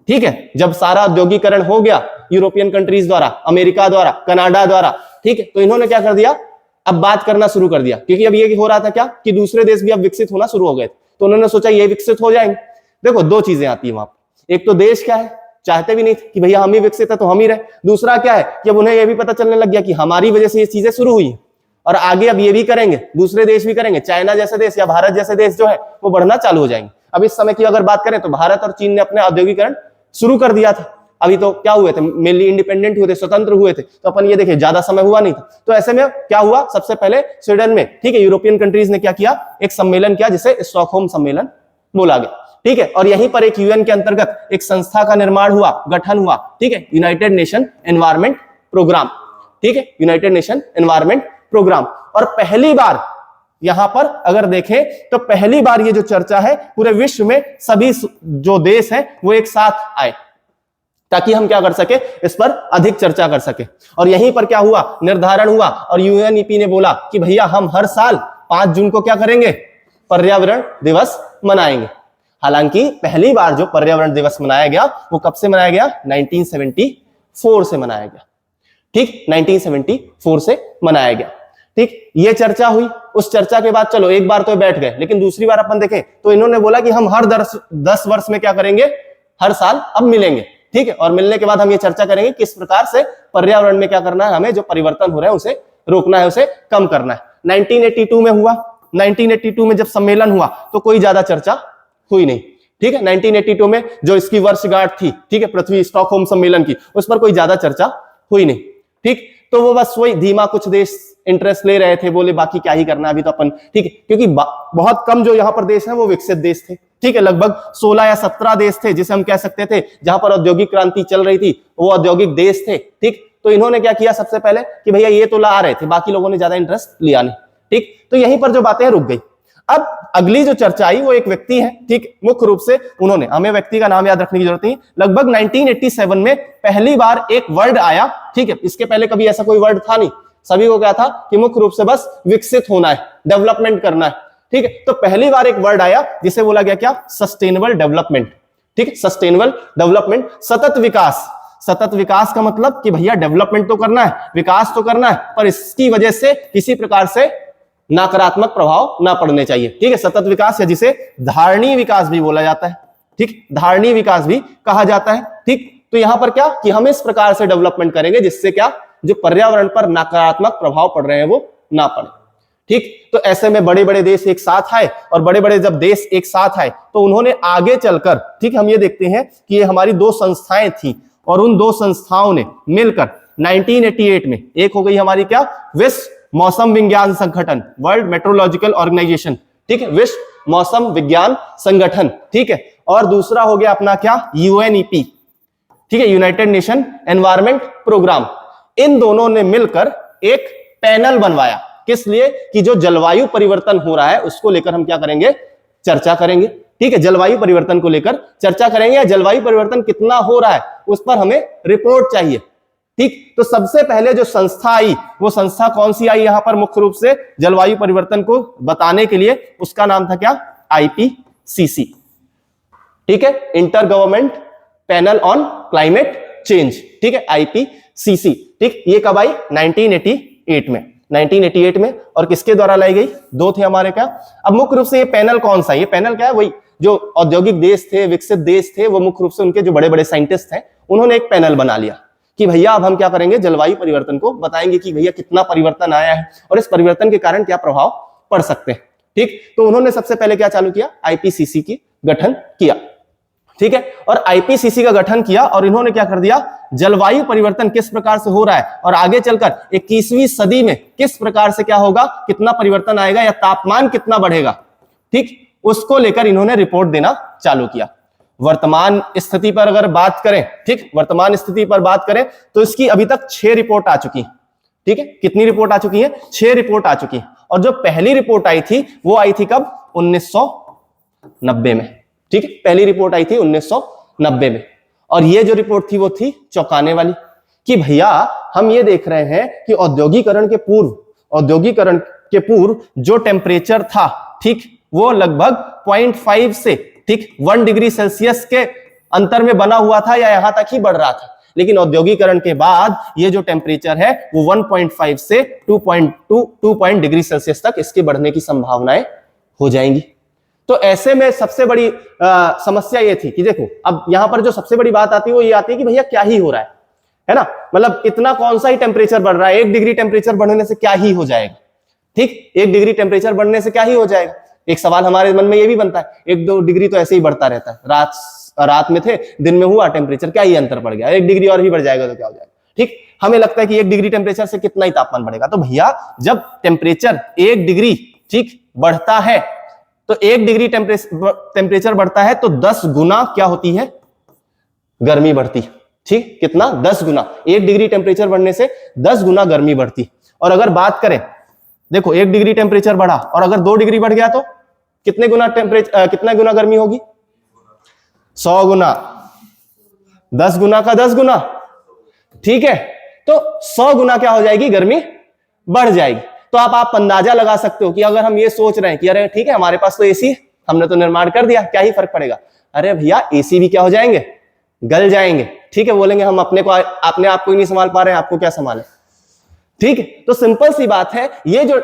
ठीक है। जब सारा औद्योगिकरण हो गया यूरोपियन कंट्रीज द्वारा, अमेरिका द्वारा, कनाडा द्वारा, ठीक है, तो इन्होंने क्या कर दिया, अब बात करना शुरू कर दिया, क्योंकि अब ये हो रहा था क्या कि दूसरे देश भी अब विकसित होना शुरू हो गए, तो उन्होंने सोचा ये विकसित हो जाएंगे। देखो दो चीजें आती है वहां पर, एक तो देश क्या है, चाहते भी नहीं थे कि भैया हम ही विकसित है तो हम ही रहे, दूसरा क्या है कि अब उन्हें यह भी पता चलने लग गया कि हमारी वजह से ये चीजें शुरू हुई है, और आगे अब ये भी करेंगे, दूसरे देश भी करेंगे, चाइना जैसे देश या भारत जैसे देश जो है वो बढ़ना चालू हो जाएंगे। अब इस समय की अगर बात करें तो भारत और चीन ने अपने औद्योगिकरण शुरू कर दिया था, अभी तो क्या हुए थे, मेनली इंडिपेंडेंट हुए थे, स्वतंत्र हुए थे, तो अपन ये देखे ज्यादा समय हुआ नहीं था। तो ऐसे में क्या हुआ, सबसे पहले स्वीडन में, ठीक है, यूरोपियन कंट्रीज ने क्या किया, एक सम्मेलन किया जिसे स्टॉकहोम सम्मेलन बोला गया, ठीक है। और यहीं पर एक यूएन के अंतर्गत एक संस्था का निर्माण हुआ, गठन हुआ, ठीक है, यूनाइटेड नेशन एनवायरमेंट प्रोग्राम, ठीक है, यूनाइटेड नेशन एनवायरमेंट प्रोग्राम। और पहली बार यहां पर अगर देखें तो पहली बार ये जो चर्चा है पूरे विश्व में सभी जो देश हैं वो एक साथ आए, ताकि हम क्या कर सके, इस पर अधिक चर्चा कर सके। और यहीं पर क्या हुआ, निर्धारण हुआ और यूएनईपी ने बोला कि भैया हम हर साल 5 जून को क्या करेंगे, पर्यावरण दिवस मनाएंगे। हालांकि पहली बार जो पर्यावरण दिवस मनाया गया वो कब से मनाया गया, 1974 से मनाया गया, ठीक, 1974 से मनाया गया, ठीक। ये चर्चा हुई, उस चर्चा के बाद चलो एक बार तो बैठ गए, लेकिन दूसरी बार अपन देखें तो इन्होंने बोला कि हम हर 10 वर्ष में क्या करेंगे, हर साल अब मिलेंगे, ठीक है। और मिलने के बाद हम ये चर्चा करेंगे किस प्रकार से पर्यावरण में क्या करना है, हमें जो परिवर्तन हो रहा है उसे रोकना है, उसे कम करना है। 1982 में हुआ, 1982 में जब सम्मेलन हुआ तो कोई ज्यादा चर्चा हुई नहीं, ठीक है। 1982 में जो इसकी वर्षगांठ थी, ठीक है, पृथ्वी स्टॉकहोम सम्मेलन की, उस पर कोई ज्यादा चर्चा हुई नहीं, ठीक। तो वो बस वही धीमा कुछ देश इंटरेस्ट ले रहे थे, बोले बाकी क्या ही करना अभी तो अपन, ठीक है, क्योंकि बहुत कम जो यहाँ पर देश हैं वो विकसित देश थे, ठीक है। लगभग 16 या 17 देश थे जिसे हम कह सकते थे जहां पर औद्योगिक क्रांति चल रही थी, वो औद्योगिक देश थे, ठीक। तो इन्होंने क्या किया सबसे पहले कि भैया ये तो ला रहे थे, बाकी लोगों ने ज्यादा इंटरेस्ट लिया नहीं, ठीक। तो यहीं पर जो बातें रुक गई। अब अगली जो चर्चा आई वो एक व्यक्ति है, ठीक, मुख्य रूप से उन्होंने, हमें व्यक्ति का नाम याद रखने की जरूरत नहीं, लगभग 1987 में पहली बार एक वर्ड आया, ठीक है। इसके पहले कभी ऐसा कोई वर्ड था नहीं, सभी को क्या था कि मुख्य रूप से बस विकसित होना है, डेवलपमेंट करना है, ठीक है। तो पहली बार एक वर्ड आया जिसे बोला गया क्या, सस्टेनेबल डेवलपमेंट, ठीक है, सस्टेनेबल डेवलपमेंट, सतत विकास। सतत विकास का मतलब कि भैया डेवलपमेंट तो करना है, विकास तो करना है, पर इसकी वजह से किसी प्रकार से नकारात्मक प्रभाव ना पड़ने चाहिए, ठीक है। सतत विकास या जिसे धारणीय विकास भी बोला जाता है, ठीक, धारणीय विकास भी कहा जाता है, ठीक। तो यहां पर क्या कि हम इस प्रकार से डेवलपमेंट करेंगे जिससे क्या, जो पर्यावरण पर नकारात्मक प्रभाव पड़ रहे हैं वो ना पड़े, ठीक। तो ऐसे में बड़े बड़े देश एक साथ आए, और बड़े बड़े जब देश एक साथ आए तो उन्होंने आगे चलकर, ठीक, हम ये देखते हैं कि ये हमारी 2 संस्थाएं थी, और उन 2 संस्थाओं ने मिलकर 1988 में एक हो गई हमारी क्या, विश्व मौसम विज्ञान संगठन, वर्ल्ड मेट्रोलॉजिकल ऑर्गेनाइजेशन, ठीक है, विश्व मौसम विज्ञान संगठन, ठीक है। और दूसरा हो गया अपना क्या, यूएनईपी, ठीक है, यूनाइटेड नेशन एनवायरमेंट प्रोग्राम। इन दोनों ने मिलकर एक पैनल बनवाया, किस लिए, कि जो जलवायु परिवर्तन हो रहा है उसको लेकर हम क्या करेंगे, चर्चा करेंगे, ठीक है। जलवायु परिवर्तन को लेकर चर्चा करेंगे, या जलवायु परिवर्तन कितना हो रहा है उस पर हमें रिपोर्ट चाहिए, ठीक। तो सबसे पहले जो संस्था आई वो संस्था कौन सी आई यहां पर मुख्य रूप से जलवायु परिवर्तन को बताने के लिए, उसका नाम था क्या, आईपीसीसी, ठीक है, inter government panel on climate change, ठीक है, आईपीसीसी, ठीक। ये कब आई, 1988 में, 1988 में। और किसके द्वारा लाई गई, 2 थे हमारे क्या। अब मुख्य रूप से ये पैनल कौन सा है, ये पैनल क्या है, वही जो औद्योगिक देश थे, विकसित देश थे, वो मुख्य रूप से उनके जो बड़े बड़े साइंटिस्ट हैं उन्होंने एक पैनल बना लिया कि भैया अब हम क्या करेंगे, जलवायु परिवर्तन को बताएंगे कि भैया कितना परिवर्तन आया है और इस परिवर्तन के कारण क्या प्रभाव पड़ सकते हैं, ठीक। तो उन्होंने सबसे पहले क्या चालू किया, आईपीसीसी की गठन किया, ठीक है। और आईपीसीसी का गठन किया और इन्होंने क्या कर दिया, जलवायु परिवर्तन किस प्रकार से हो रहा है और आगे चलकर 21वीं सदी में किस प्रकार से क्या होगा, कितना परिवर्तन आएगा या तापमान कितना बढ़ेगा, ठीक, उसको लेकर इन्होंने रिपोर्ट देना चालू किया। वर्तमान स्थिति पर अगर बात करें, ठीक, वर्तमान स्थिति पर बात करें तो इसकी अभी तक 6 रिपोर्ट आ चुकी, ठीक है। कितनी रिपोर्ट आ चुकी है, 6 रिपोर्ट आ चुकी है। और जो पहली रिपोर्ट आई थी वो आई थी कब, 1990 में, ठीक है, पहली रिपोर्ट आई थी 1990 में। और ये जो रिपोर्ट थी वो थी चौंकाने वाली, कि भैया हम ये देख रहे हैं कि औद्योगिकरण के पूर्व जो टेम्परेचर था, ठीक, वो लगभग 0.5 से, ठीक, 1 डिग्री सेल्सियस के अंतर में बना हुआ था या यहां तक ही बढ़ रहा था। लेकिन औद्योगिकरण के बाद ये जो टेम्परेचर है वो 1.5 से 2 डिग्री सेल्सियस तक इसके बढ़ने की संभावनाएं हो जाएंगी। तो ऐसे में सबसे बड़ी समस्या ये थी कि देखो, अब यहां पर जो सबसे बड़ी बात आती है वो ये आती है कि भैया क्या ही हो रहा है ना, मतलब इतना कौन सा ही टेम्परेचर बढ़ रहा है, 1 डिग्री टेम्परेचर बढ़ने से क्या ही हो जाएगा, ठीक, 1 डिग्री टेम्परेचर बढ़ने से क्या ही हो जाएगा। एक सवाल हमारे मन में ये भी बनता है, 1-2 डिग्री तो ऐसे ही बढ़ता रहता है, रात में थे, दिन में हुआ टेम्परेचर क्या ही अंतर पड़ गया, 1 डिग्री और भी बढ़ जाएगा तो क्या हो जाएगा, ठीक। हमें लगता है कि 1 डिग्री टेम्परेचर से कितना ही तापमान बढ़ेगा। तो भैया जब टेम्परेचर 1 डिग्री, ठीक, बढ़ता है तो 1 डिग्री टेम्परेचर बढ़ता है तो 10 गुना क्या होती है, गर्मी बढ़ती। ठीक, कितना, 10 गुना। 1 डिग्री टेम्परेचर बढ़ने से 10 गुना गर्मी बढ़ती। और अगर बात करें, देखो 1 डिग्री टेम्परेचर बढ़ा और अगर 2 डिग्री बढ़ गया तो कितने गुना कितना गुना गर्मी होगी, 100 गुना। 10 गुना का 10 गुना, ठीक है, तो 100 गुना क्या हो जाएगी, गर्मी बढ़ जाएगी। तो आप अंदाजा लगा सकते हो कि अगर हम ये सोच रहे हैं कि अरे ठीक है हमारे पास तो एसी, हमने तो निर्माण कर दिया, क्या ही फर्क पड़ेगा। अरे भैया एसी भी क्या हो जाएंगे, गल जाएंगे। ठीक है, बोलेंगे हम अपने आप को ही नहीं संभाल पा रहे हैं, आपको क्या संभाले। ठीक है, तो सिंपल सी बात है, ये जो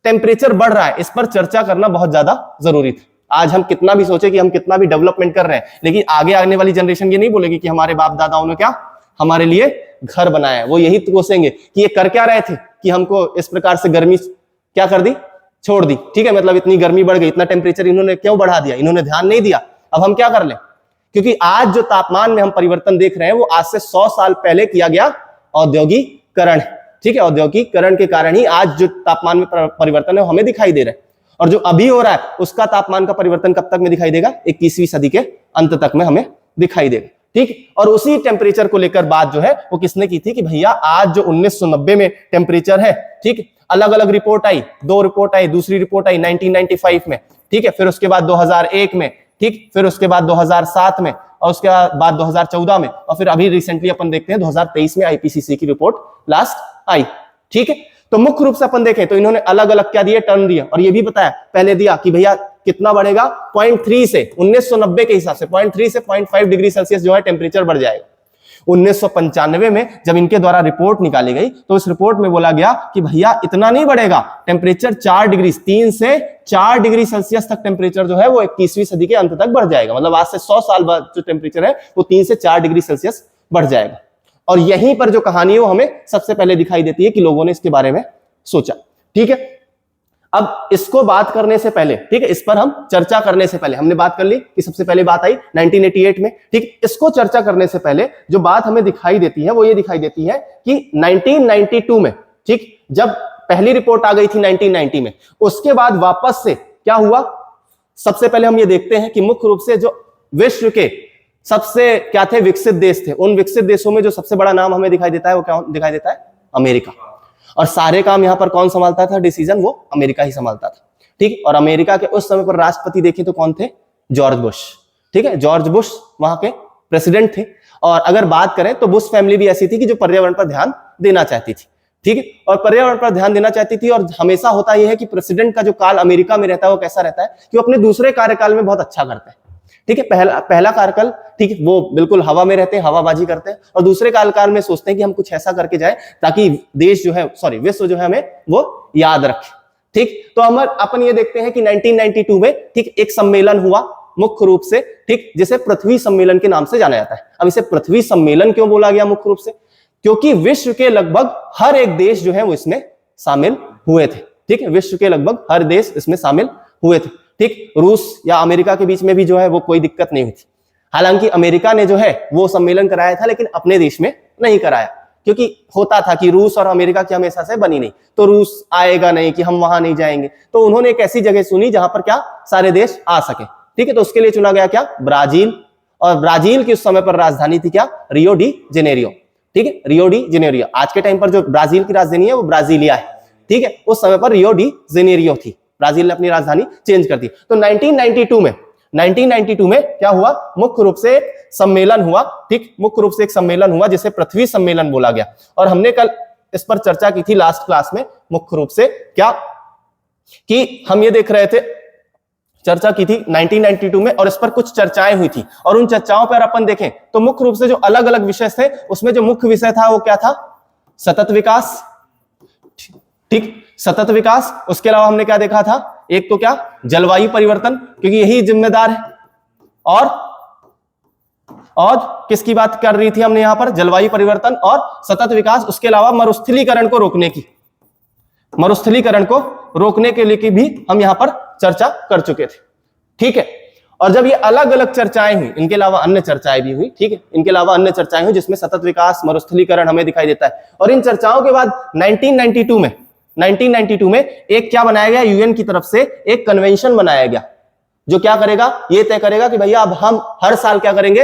टेम्परेचर बढ़ रहा है इस पर चर्चा करना बहुत ज्यादा जरूरी था। आज हम कितना भी सोचे कि हम कितना भी डेवलपमेंट कर रहे हैं, लेकिन आगे आने वाली जनरेशन ये नहीं बोलेगी कि हमारे बाप दादाओं ने क्या हमारे लिए घर बनाया है। वो यही तो कोसेंगे कि ये कर क्या रहे थे कि हमको इस प्रकार से गर्मी क्या कर दी, छोड़ दी। ठीक है, मतलब इतनी गर्मी बढ़ गई, इतना टेम्परेचर इन्होंने क्यों बढ़ा दिया, इन्होंने ध्यान नहीं दिया। अब हम क्या कर लें, क्योंकि आज जो तापमान में हम परिवर्तन देख रहे हैं वो आज से 100 साल पहले किया गया औद्योगिकरण। ठीक है, औद्योगिकरण के कारण ही आज जो तापमान में परिवर्तन है वो हमें दिखाई दे रहा है। और जो अभी हो रहा है उसका तापमान का परिवर्तन कब तक में दिखाई देगा, 21वीं सदी के अंत तक में हमें दिखाई देगा। ठीक, और उसी टेम्परेचर को लेकर बात जो है वो किसने की थी कि भैया आज जो 1990 में टेम्परेचर है, ठीक, अलग अलग रिपोर्ट आई, 2 रिपोर्ट आई, दूसरी रिपोर्ट आई 1995 में, ठीक है, फिर उसके बाद 2001 में, ठीक, फिर उसके बाद 2007 में, और उसके बाद 2014 में, और फिर अभी रिसेंटली अपन देखते हैं 2023 में आईपीसीसी की रिपोर्ट लास्ट आई। ठीक है, तो मुख्य रूप से अपन देखें तो इन्होंने अलग अलग क्या दिए, टर्म दिया, और ये भी बताया पहले दिया कि भैया कितना बढ़ेगा, 0.3 से 1990 के हिसाब से 0.3 से 0.5 डिग्री सेल्सियस जो है टेम्परेचर बढ़ जाएगा। 1995 में जब इनके द्वारा रिपोर्ट निकाली गई तो इस रिपोर्ट में बोला गया कि भैया इतना नहीं बढ़ेगा, टेम्परेचर 4 डिग्री, 3 से 4 डिग्री सेल्सियस तक टेम्परेचर जो है वो 21वीं सदी के अंत तक बढ़ जाएगा। मतलब आज से 100 साल बाद जो टेम्परेचर है वो 3 से 4 डिग्री सेल्सियस बढ़ जाएगा। और यहीं पर जो कहानी है वो हमें सबसे पहले दिखाई देती है कि लोगों ने इसके बारे में सोचा। ठीक है, अब इसको बात करने से पहले, ठीक है, इस पर हम चर्चा करने से पहले हमने बात कर ली कि सबसे पहले बात आई 1988 में। ठीक, इसको चर्चा करने से पहले जो बात हमें दिखाई देती है वो ये दिखाई देती है कि 1992 में, ठीक, जब पहली रिपोर्ट आ गई थी 1990 में, उसके बाद वापस से क्या हुआ, सबसे पहले हम ये देखते हैं कि मुख्य रूप से जो विश्व के सबसे क्या थे, विकसित देश थे, उन विकसित देशों में जो सबसे बड़ा नाम हमें दिखाई देता है वो क्या दिखाई देता है, अमेरिका। और सारे काम यहां पर कौन संभालता था, डिसीजन वो अमेरिका ही संभालता था। ठीक, और अमेरिका के उस समय पर राष्ट्रपति देखें तो कौन थे, जॉर्ज बुश। ठीक है, जॉर्ज बुश वहां के प्रेसिडेंट थे। और अगर बात करें तो बुश फैमिली भी ऐसी थी कि जो पर्यावरण पर ध्यान देना चाहती थी। ठीक है, और पर्यावरण पर ध्यान देना चाहती थी। और हमेशा होता यह है कि प्रेसिडेंट का जो काल अमेरिका में रहता है वो कैसा रहता है कि वो अपने दूसरे कार्यकाल में बहुत अच्छा करते हैं। ठीक है, पहला कार्यकाल, ठीक है, वो बिल्कुल हवा में रहते हैं, हवाबाजी करते हैं, और दूसरे कार्यकाल में सोचते हैं कि हम कुछ ऐसा करके जाए ताकि देश जो है, विश्व जो है हमें वो याद रखे। ठीक, तो हम अपन ये देखते हैं कि 1992 में, ठीक, एक सम्मेलन हुआ मुख्य रूप से, ठीक, जिसे पृथ्वी सम्मेलन के नाम से जाना जाता है। अब इसे पृथ्वी सम्मेलन क्यों बोला गया मुख्य रूप से, क्योंकि विश्व के लगभग हर एक देश जो है वो इसमें शामिल हुए थे। ठीक है, विश्व के लगभग हर देश इसमें शामिल हुए थे। ठीक, रूस या अमेरिका के बीच में भी जो है वो कोई दिक्कत नहीं हुई थी। हालांकि अमेरिका ने जो है वो सम्मेलन कराया था लेकिन अपने देश में नहीं कराया, क्योंकि होता था कि रूस और अमेरिका की हमेशा से बनी नहीं, तो रूस आएगा नहीं कि हम वहां नहीं जाएंगे, तो उन्होंने एक ऐसी जगह चुनी जहां पर क्या सारे देश आ सके। ठीक है, तो उसके लिए चुना गया क्या, ब्राजील। और ब्राजील की उस समय पर राजधानी थी क्या, रियो डी जेनेरियो। ठीक है, रियो डी जेनेरियो। आज के टाइम पर जो ब्राजील की राजधानी है वो ब्राजीलिया है। ठीक है, उस समय पर रियो डी जेनेरियो थी, ब्राजील ने अपनी राजधानी चेंज कर दी। तो 1992 में क्या हुआ, मुख्य रूप से एक सम्मेलन हुआ। ठीक, मुख्य रूप से एक सम्मेलन हुआ जिसे पृथ्वी सम्मेलन बोला गया। और हमने कल इस पर चर्चा की थी लास्ट क्लास में, मुख्य रूप से क्या कि हम ये देख रहे थे, चर्चा की थी 1992 में, और इस पर कुछ चर्चाएं हुई थी। और उन चर्चाओं पर अपन देखें तो मुख्य रूप से जो अलग अलग विषय थे उसमें जो मुख्य विषय था वो क्या था, सतत विकास। ठीक, सतत विकास। उसके अलावा हमने क्या देखा था, एक तो क्या, जलवायु परिवर्तन, क्योंकि यही जिम्मेदार है। और किसकी बात कर रही थी हमने यहां पर, जलवायु परिवर्तन और सतत विकास। उसके अलावा मरुस्थलीकरण को रोकने के लिए भी हम यहां पर चर्चा कर चुके थे। ठीक है, और जब ये अलग अलग चर्चाएं हुई, इनके अलावा अन्य चर्चाएं भी हुई। ठीक है, इनके अलावा अन्य चर्चाएं हुई जिसमें सतत विकास, मरुस्थलीकरण हमें दिखाई देता है। और इन चर्चाओं के बाद 1992 में एक क्या बनाया गया, यूएन की तरफ से एक कन्वेंशन बनाया गया। जो क्या करेगा, ये तय करेगा कि भैया अब हम हर साल क्या करेंगे,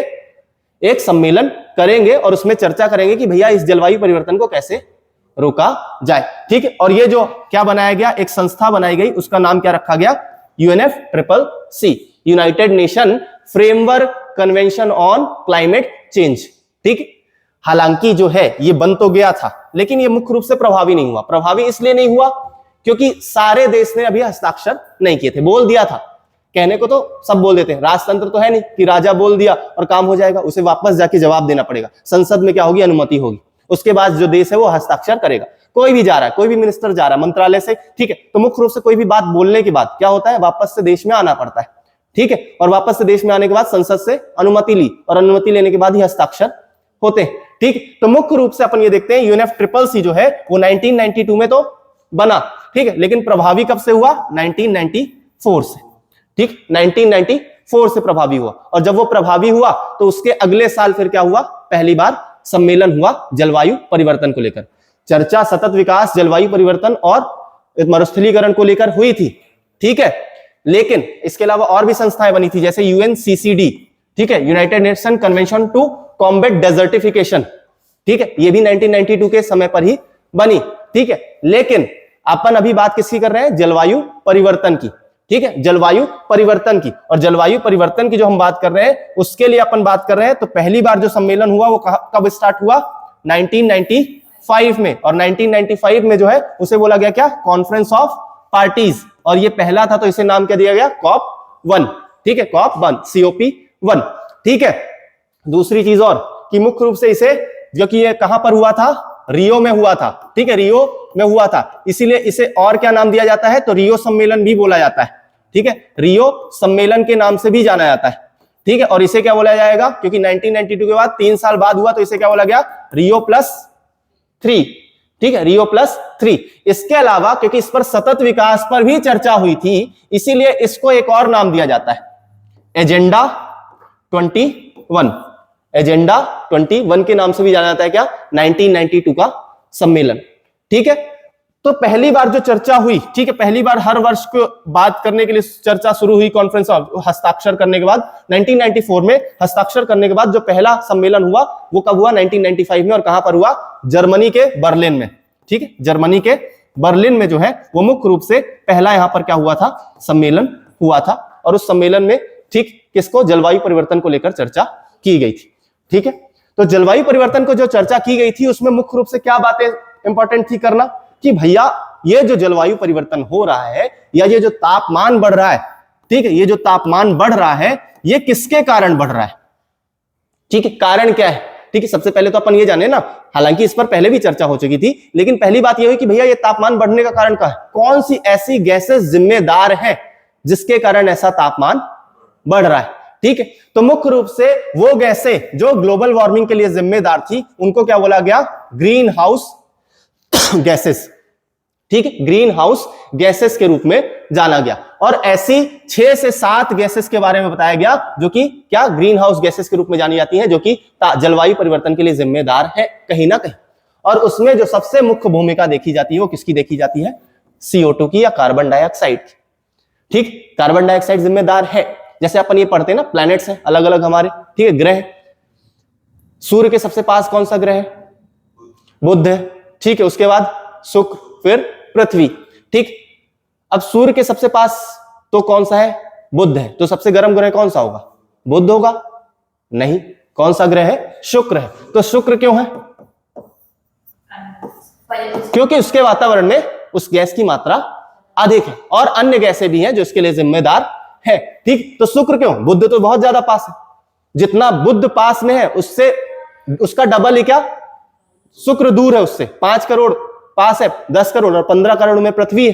एक सम्मेलन करेंगे और उसमें चर्चा करेंगे कि भैया इस जलवायु परिवर्तन को कैसे रोका जाए। ठीक है, और ये जो क्या बनाया गया, एक संस्था बनाई गई, उसका नाम क्या रखा गया, UNFCCC, United nation framework convention on climate change. ठीक, हालांकि जो है ये बन तो गया था, लेकिन ये मुख्य रूप से प्रभावी नहीं हुआ। प्रभावी इसलिए नहीं हुआ क्योंकि सारे देश ने अभी हस्ताक्षर नहीं किए थे। बोल दिया था, कहने को तो सब बोल देते हैं, राजतंत्र तो है नहीं कि राजा बोल दिया और काम हो जाएगा, उसे वापस जाके जवाब देना पड़ेगा, संसद में क्या होगी, अनुमति होगी, उसके बाद जो देश है वो हस्ताक्षर करेगा। कोई भी जा रहा है, कोई भी मिनिस्टर जा रहा है मंत्रालय से, ठीक है, तो मुख्य रूप से कोई भी बात बोलने के बाद क्या होता है, वापस से देश में आना पड़ता है। ठीक है, और वापस से देश में आने के बाद संसद से अनुमति ली और अनुमति लेने के बाद ही हस्ताक्षर होते हैं। ठीक, तो मुख्य रूप से अपन ये देखते हैं UNFCCC जो है वो 1992 में तो बना, ठीक है, लेकिन प्रभावी कब से हुआ, 1994 से। ठीक, 1994 से प्रभावी हुआ, और जब वो प्रभावी हुआ तो उसके अगले साल फिर क्या हुआ, पहली बार सम्मेलन हुआ जलवायु परिवर्तन को लेकर। चर्चा सतत विकास, जलवायु परिवर्तन और मरुस्थलीकरण को लेकर हुई थी। ठीक है, लेकिन इसके अलावा और भी संस्थाएं बनी थी, जैसे UNCCD, ठीक है, United Nation Convention to combat desertification. ठीक है, ये भी 1992 के समय पर ही बनी। ठीक है, लेकिन अपन अभी बात किसकी कर रहे हैं, जलवायु परिवर्तन की। ठीक है, जलवायु परिवर्तन की, और जलवायु परिवर्तन की जो हम बात कर रहे हैं उसके लिए अपन बात कर रहे हैं, तो पहली बार जो सम्मेलन हुआ वो कब स्टार्ट हुआ, 1995 में, और 1995 में जो है उसे बोला गया क्या, कॉन्फ्रेंस ऑफ पार्टीज, और ये पहला था तो इसे नाम क्या दिया गया, COP1। ठीक है, COP1, COP1। ठीक है, दूसरी चीज और कि मुख्य रूप से इसे, जो कि ये कहां पर हुआ था, रियो में हुआ था। ठीक है, रियो में हुआ था, इसीलिए इसे और क्या नाम दिया जाता है, तो रियो सम्मेलन भी बोला जाता है। ठीक है, रियो सम्मेलन के नाम से भी जाना जाता है। ठीक है, और इसे क्या बोला जाएगा, क्योंकि 1992 के बाद 3 साल बाद हुआ, तो इसे क्या बोला गया, Rio+3। ठीक है, Rio+3। इसके अलावा क्योंकि इस पर सतत विकास पर भी चर्चा हुई थी, इसीलिए इसको एक और नाम दिया जाता है, एजेंडा 21। एजेंडा 21 के नाम से भी जाना जाता है क्या, 1992 का सम्मेलन। ठीक है, तो पहली बार जो चर्चा हुई, ठीक है, पहली बार हर वर्ष को बात करने के लिए चर्चा शुरू हुई, कॉन्फ्रेंस ऑफ, हस्ताक्षर करने के बाद 1994 में हस्ताक्षर करने के बाद जो पहला सम्मेलन हुआ वो कब हुआ, 1995 में, और कहां पर हुआ, जर्मनी के बर्लिन में। ठीक है, जर्मनी के बर्लिन में जो है वो मुख्य रूप से पहला यहां पर क्या हुआ था, सम्मेलन हुआ था, और उस सम्मेलन में ठीक किसको, जलवायु परिवर्तन को लेकर चर्चा की गई थी। ठीक है, तो जलवायु परिवर्तन को जो चर्चा की गई थी उसमें मुख्य रूप से क्या बातें इंपॉर्टेंट थी करना, कि भैया ये जो जलवायु परिवर्तन हो रहा है, या ये जो तापमान बढ़ रहा है, ठीक है, ये जो तापमान बढ़ रहा है ये किसके कारण बढ़ रहा है। ठीक है, कारण क्या है। ठीक है, सबसे पहले तो अपन ये जाने ना, हालांकि इस पर पहले भी चर्चा हो चुकी थी, लेकिन पहली बात ये हुई कि भैया ये तापमान बढ़ने का कारण क्या है, कौन सी ऐसी गैसेस जिम्मेदार हैं जिसके कारण ऐसा तापमान बढ़ रहा है। ठीक है, तो मुख्य रूप से वो गैसें जो ग्लोबल वार्मिंग के लिए जिम्मेदार थी उनको क्या बोला गया, ग्रीन हाउस गैसेस। ठीक है, ग्रीन हाउस गैसेस के रूप में जाना गया, और ऐसी 6 से 7 गैसेस के बारे में बताया गया जो कि क्या, ग्रीन हाउस गैसेस के रूप में जानी जाती हैं, जो कि जलवायु परिवर्तन के लिए जिम्मेदार है कहीं ना कहीं। और उसमें जो सबसे मुख्य भूमिका देखी जाती है वो किसकी देखी जाती है, CO2 की, या कार्बन डाइऑक्साइड की। ठीक, कार्बन डाइऑक्साइड जिम्मेदार है, जैसे अपन ये पढ़ते हैं ना, प्लैनेट्स हैं अलग अलग हमारे, ठीक है, ग्रह। सूर्य के सबसे पास कौन सा ग्रह है, बुध है। ठीक है, उसके बाद शुक्र, फिर पृथ्वी। ठीक, अब सूर्य के सबसे पास तो कौन सा है, बुध है, तो सबसे गर्म ग्रह कौन सा होगा, बुध होगा, नहीं, कौन सा ग्रह है, शुक्र है। तो शुक्र क्यों है, क्योंकि उसके वातावरण में उस गैस की मात्रा अधिक है, और अन्य गैसें भी हैं जो इसके लिए जिम्मेदार है। ठीक, तो शुक्र क्यों, बुध तो बहुत ज्यादा पास है, जितना बुध पास में है उससे उसका डबल ही क्या, शुक्र दूर है उससे, 5 करोड़ पास है, 10 करोड़ और 15 करोड़ में पृथ्वी है।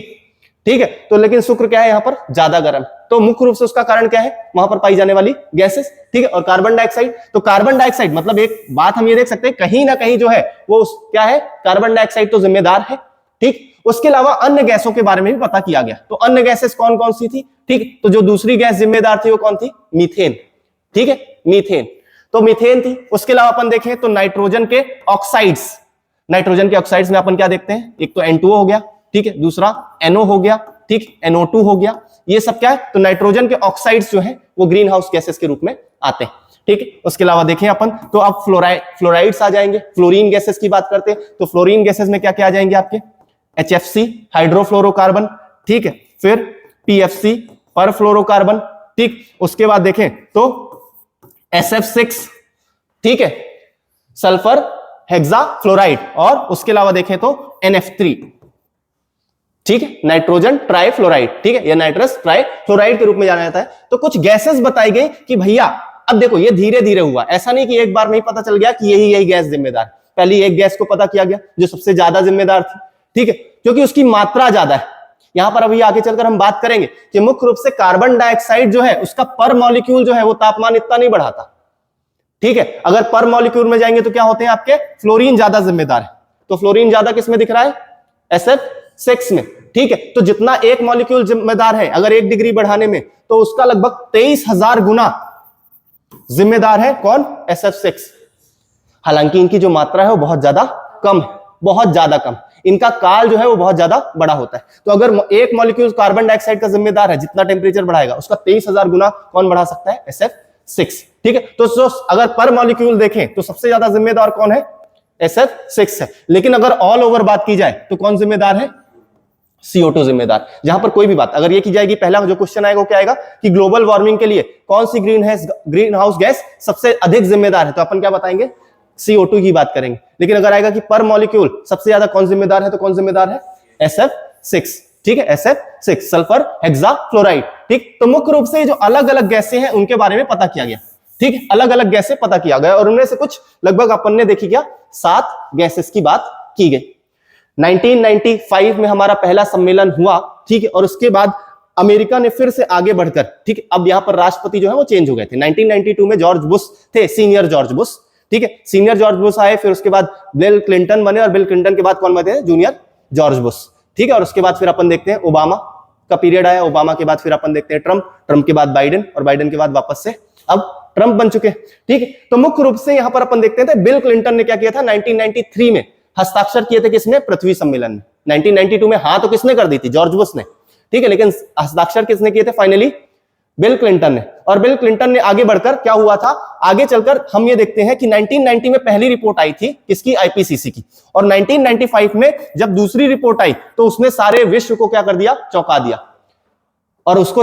ठीक है, तो लेकिन शुक्र क्या है, यहां पर ज्यादा गर्म, तो मुख्य रूप से उसका कारण क्या है, वहां पर पाई जाने वाली गैसेस। ठीक है, और कार्बन डाइऑक्साइड, तो कार्बन डाइऑक्साइड मतलब एक बात हम ये देख सकते हैं, कहीं ना कहीं जो है वो क्या है, कार्बन डाइऑक्साइड तो जिम्मेदार है। ठीक, उसके अलावा अन्य गैसों के बारे में भी पता किया गया, तो अन्य गैसेस कौन कौन सी थी। ठीक, तो जो दूसरी गैस जिम्मेदार थी वो कौन थी, मीथेन। ठीक है, मीथेन, तो मीथेन थी। उसके अलावा अपन देखें तो नाइट्रोजन के ऑक्साइड्स, नाइट्रोजन के ऑक्साइड्स में अपन क्या देखते हैं, एक तो N2O हो गया, ठीक है, दूसरा NO हो गया, ठीक, NO2 हो गया, ये सब क्या है, तो नाइट्रोजन के ऑक्साइड्स जो है वो ग्रीन हाउस गैसेस के रूप में आते हैं। ठीक, उसके अलावा देखें अपन तो अब फ्लोराइड्स आ जाएंगे। फ्लोरीन गैसेस की बात करते हैं तो फ्लोरीन गैसेस में क्या क्या आ जाएंगे आपके, HFC हाइड्रोफ्लोरोकार्बन, ठीक है, फिर PFC परफ्लोरोकार्बन, ठीक, उसके बाद देखें तो SF6, ठीक है, सल्फर हेक्साफ्लोराइड, और उसके अलावा देखें तो NF3, ठीक है, नाइट्रोजन ट्राइफ्लोराइड, ठीक है, यह नाइट्रस ट्राइफ्लोराइड के रूप में जाना जाता है। तो कुछ गैसेस बताई गई कि भैया अब देखो ये धीरे धीरे हुआ, ऐसा नहीं कि एक बार में ही पता चल गया कि यही गैस जिम्मेदार। पहले एक गैस को पता किया गया जो सबसे ज्यादा जिम्मेदार थी, ठीक है, क्योंकि उसकी मात्रा ज्यादा है। यहां पर अभी आगे चलकर हम बात करेंगे कि मुख्य रूप से कार्बन डाइऑक्साइड जो है उसका पर मॉलिक्यूल जो है वो तापमान इतना नहीं बढ़ाता, ठीक है। अगर पर मॉलिक्यूल में जाएंगे तो क्या होते हैं आपके, फ्लोरीन ज्यादा जिम्मेदार है, तो फ्लोरीन ज्यादा किसमें दिख रहा है, SF6 में, ठीक है। तो जितना एक मॉलिक्यूल जिम्मेदार है अगर 1 डिग्री बढ़ाने में, तो उसका लगभग 23,000 गुना जिम्मेदार है कौन, SF6। हालांकि इनकी जो मात्रा है वो बहुत ज्यादा कम है, बहुत ज्यादा कम, इनका काल जो है वो बहुत ज्यादा बड़ा होता है। तो अगर एक मॉलिक्यूल कार्बन डाइऑक्साइड का जिम्मेदार है, जितना टेम्परेचर बढ़ाएगा उसका 23,000 गुना कौन बढ़ा सकता है, SF6, ठीक है। तो जो अगर पर मॉलिक्यूल देखें तो सबसे ज्यादा जिम्मेदार कौन है, SF6 है। लेकिन अगर ऑल ओवर बात की जाए तो कौन जिम्मेदार है, CO2 जिम्मेदार। जहां पर कोई भी बात अगर ये की जाएगी, पहला जो क्वेश्चन आएगा वो क्या आएगा कि ग्लोबल वार्मिंग के लिए कौन सी ग्रीन हाउस गैस सबसे अधिक जिम्मेदार है, तो अपन क्या बताएंगे, CO2 की बात करेंगे। लेकिन अगर आएगा कि पर मॉलिक्यूल सबसे ज्यादा कौन जिम्मेदार है, तो कौन जिम्मेदार है, SF6, ठीक है, SF6 सल्फर हेक्साफ्लोराइड, ठीक। तो मुख्य रूप से जो अलग अलग गैसें हैं उनके बारे में पता किया गया, ठीक है, अलग अलग गैसें पता किया गया, और उनमें से कुछ लगभग अपन ने देखी क्या, 7 गैसेस की बात की गई। 1995 में हमारा पहला सम्मेलन हुआ, ठीक है, और उसके बाद अमेरिका ने फिर से आगे बढ़कर, ठीक है, अब यहां पर राष्ट्रपति जो है वो चेंज हो गए थे। 1992 में जॉर्ज बुश थे, सीनियर जॉर्ज बुश, ठीक है, सीनियर जॉर्ज बुश आए, फिर उसके बाद बिल क्लिंटन बने, और बिल क्लिंटन के बाद कौन बने, जूनियर जॉर्ज बुश, ठीक है। और उसके बाद फिर अपन देखते हैं ओबामा का पीरियड आया, ओबामा के बाद फिर अपन देखते हैं ट्रंप के बाद बाइडेन, और बाइडेन के बाद वापस से अब ट्रंप बन चुके, ठीक है। तो मुख्य रूप से यहां पर अपन देखते थे बिल क्लिंटन ने क्या किया था, 1993 में हस्ताक्षर किए थे किसने, पृथ्वी सम्मेलन में। 1992 में हाँ तो किसने कर दी थी, जॉर्ज बुश ने, ठीक है, लेकिन हस्ताक्षर किसने किए थे फाइनली, बिल क्लिंटन ने। और बिल क्लिंटन ने आगे बढ़कर क्या हुआ था, आगे चलकर हम ये देखते हैं कि 1990 में पहली रिपोर्ट आई थी किसकी, IPCC की, और 1995 में जब दूसरी रिपोर्ट आई तो उसने सारे विश्व को क्या कर दिया, चौंका दिया। और उसको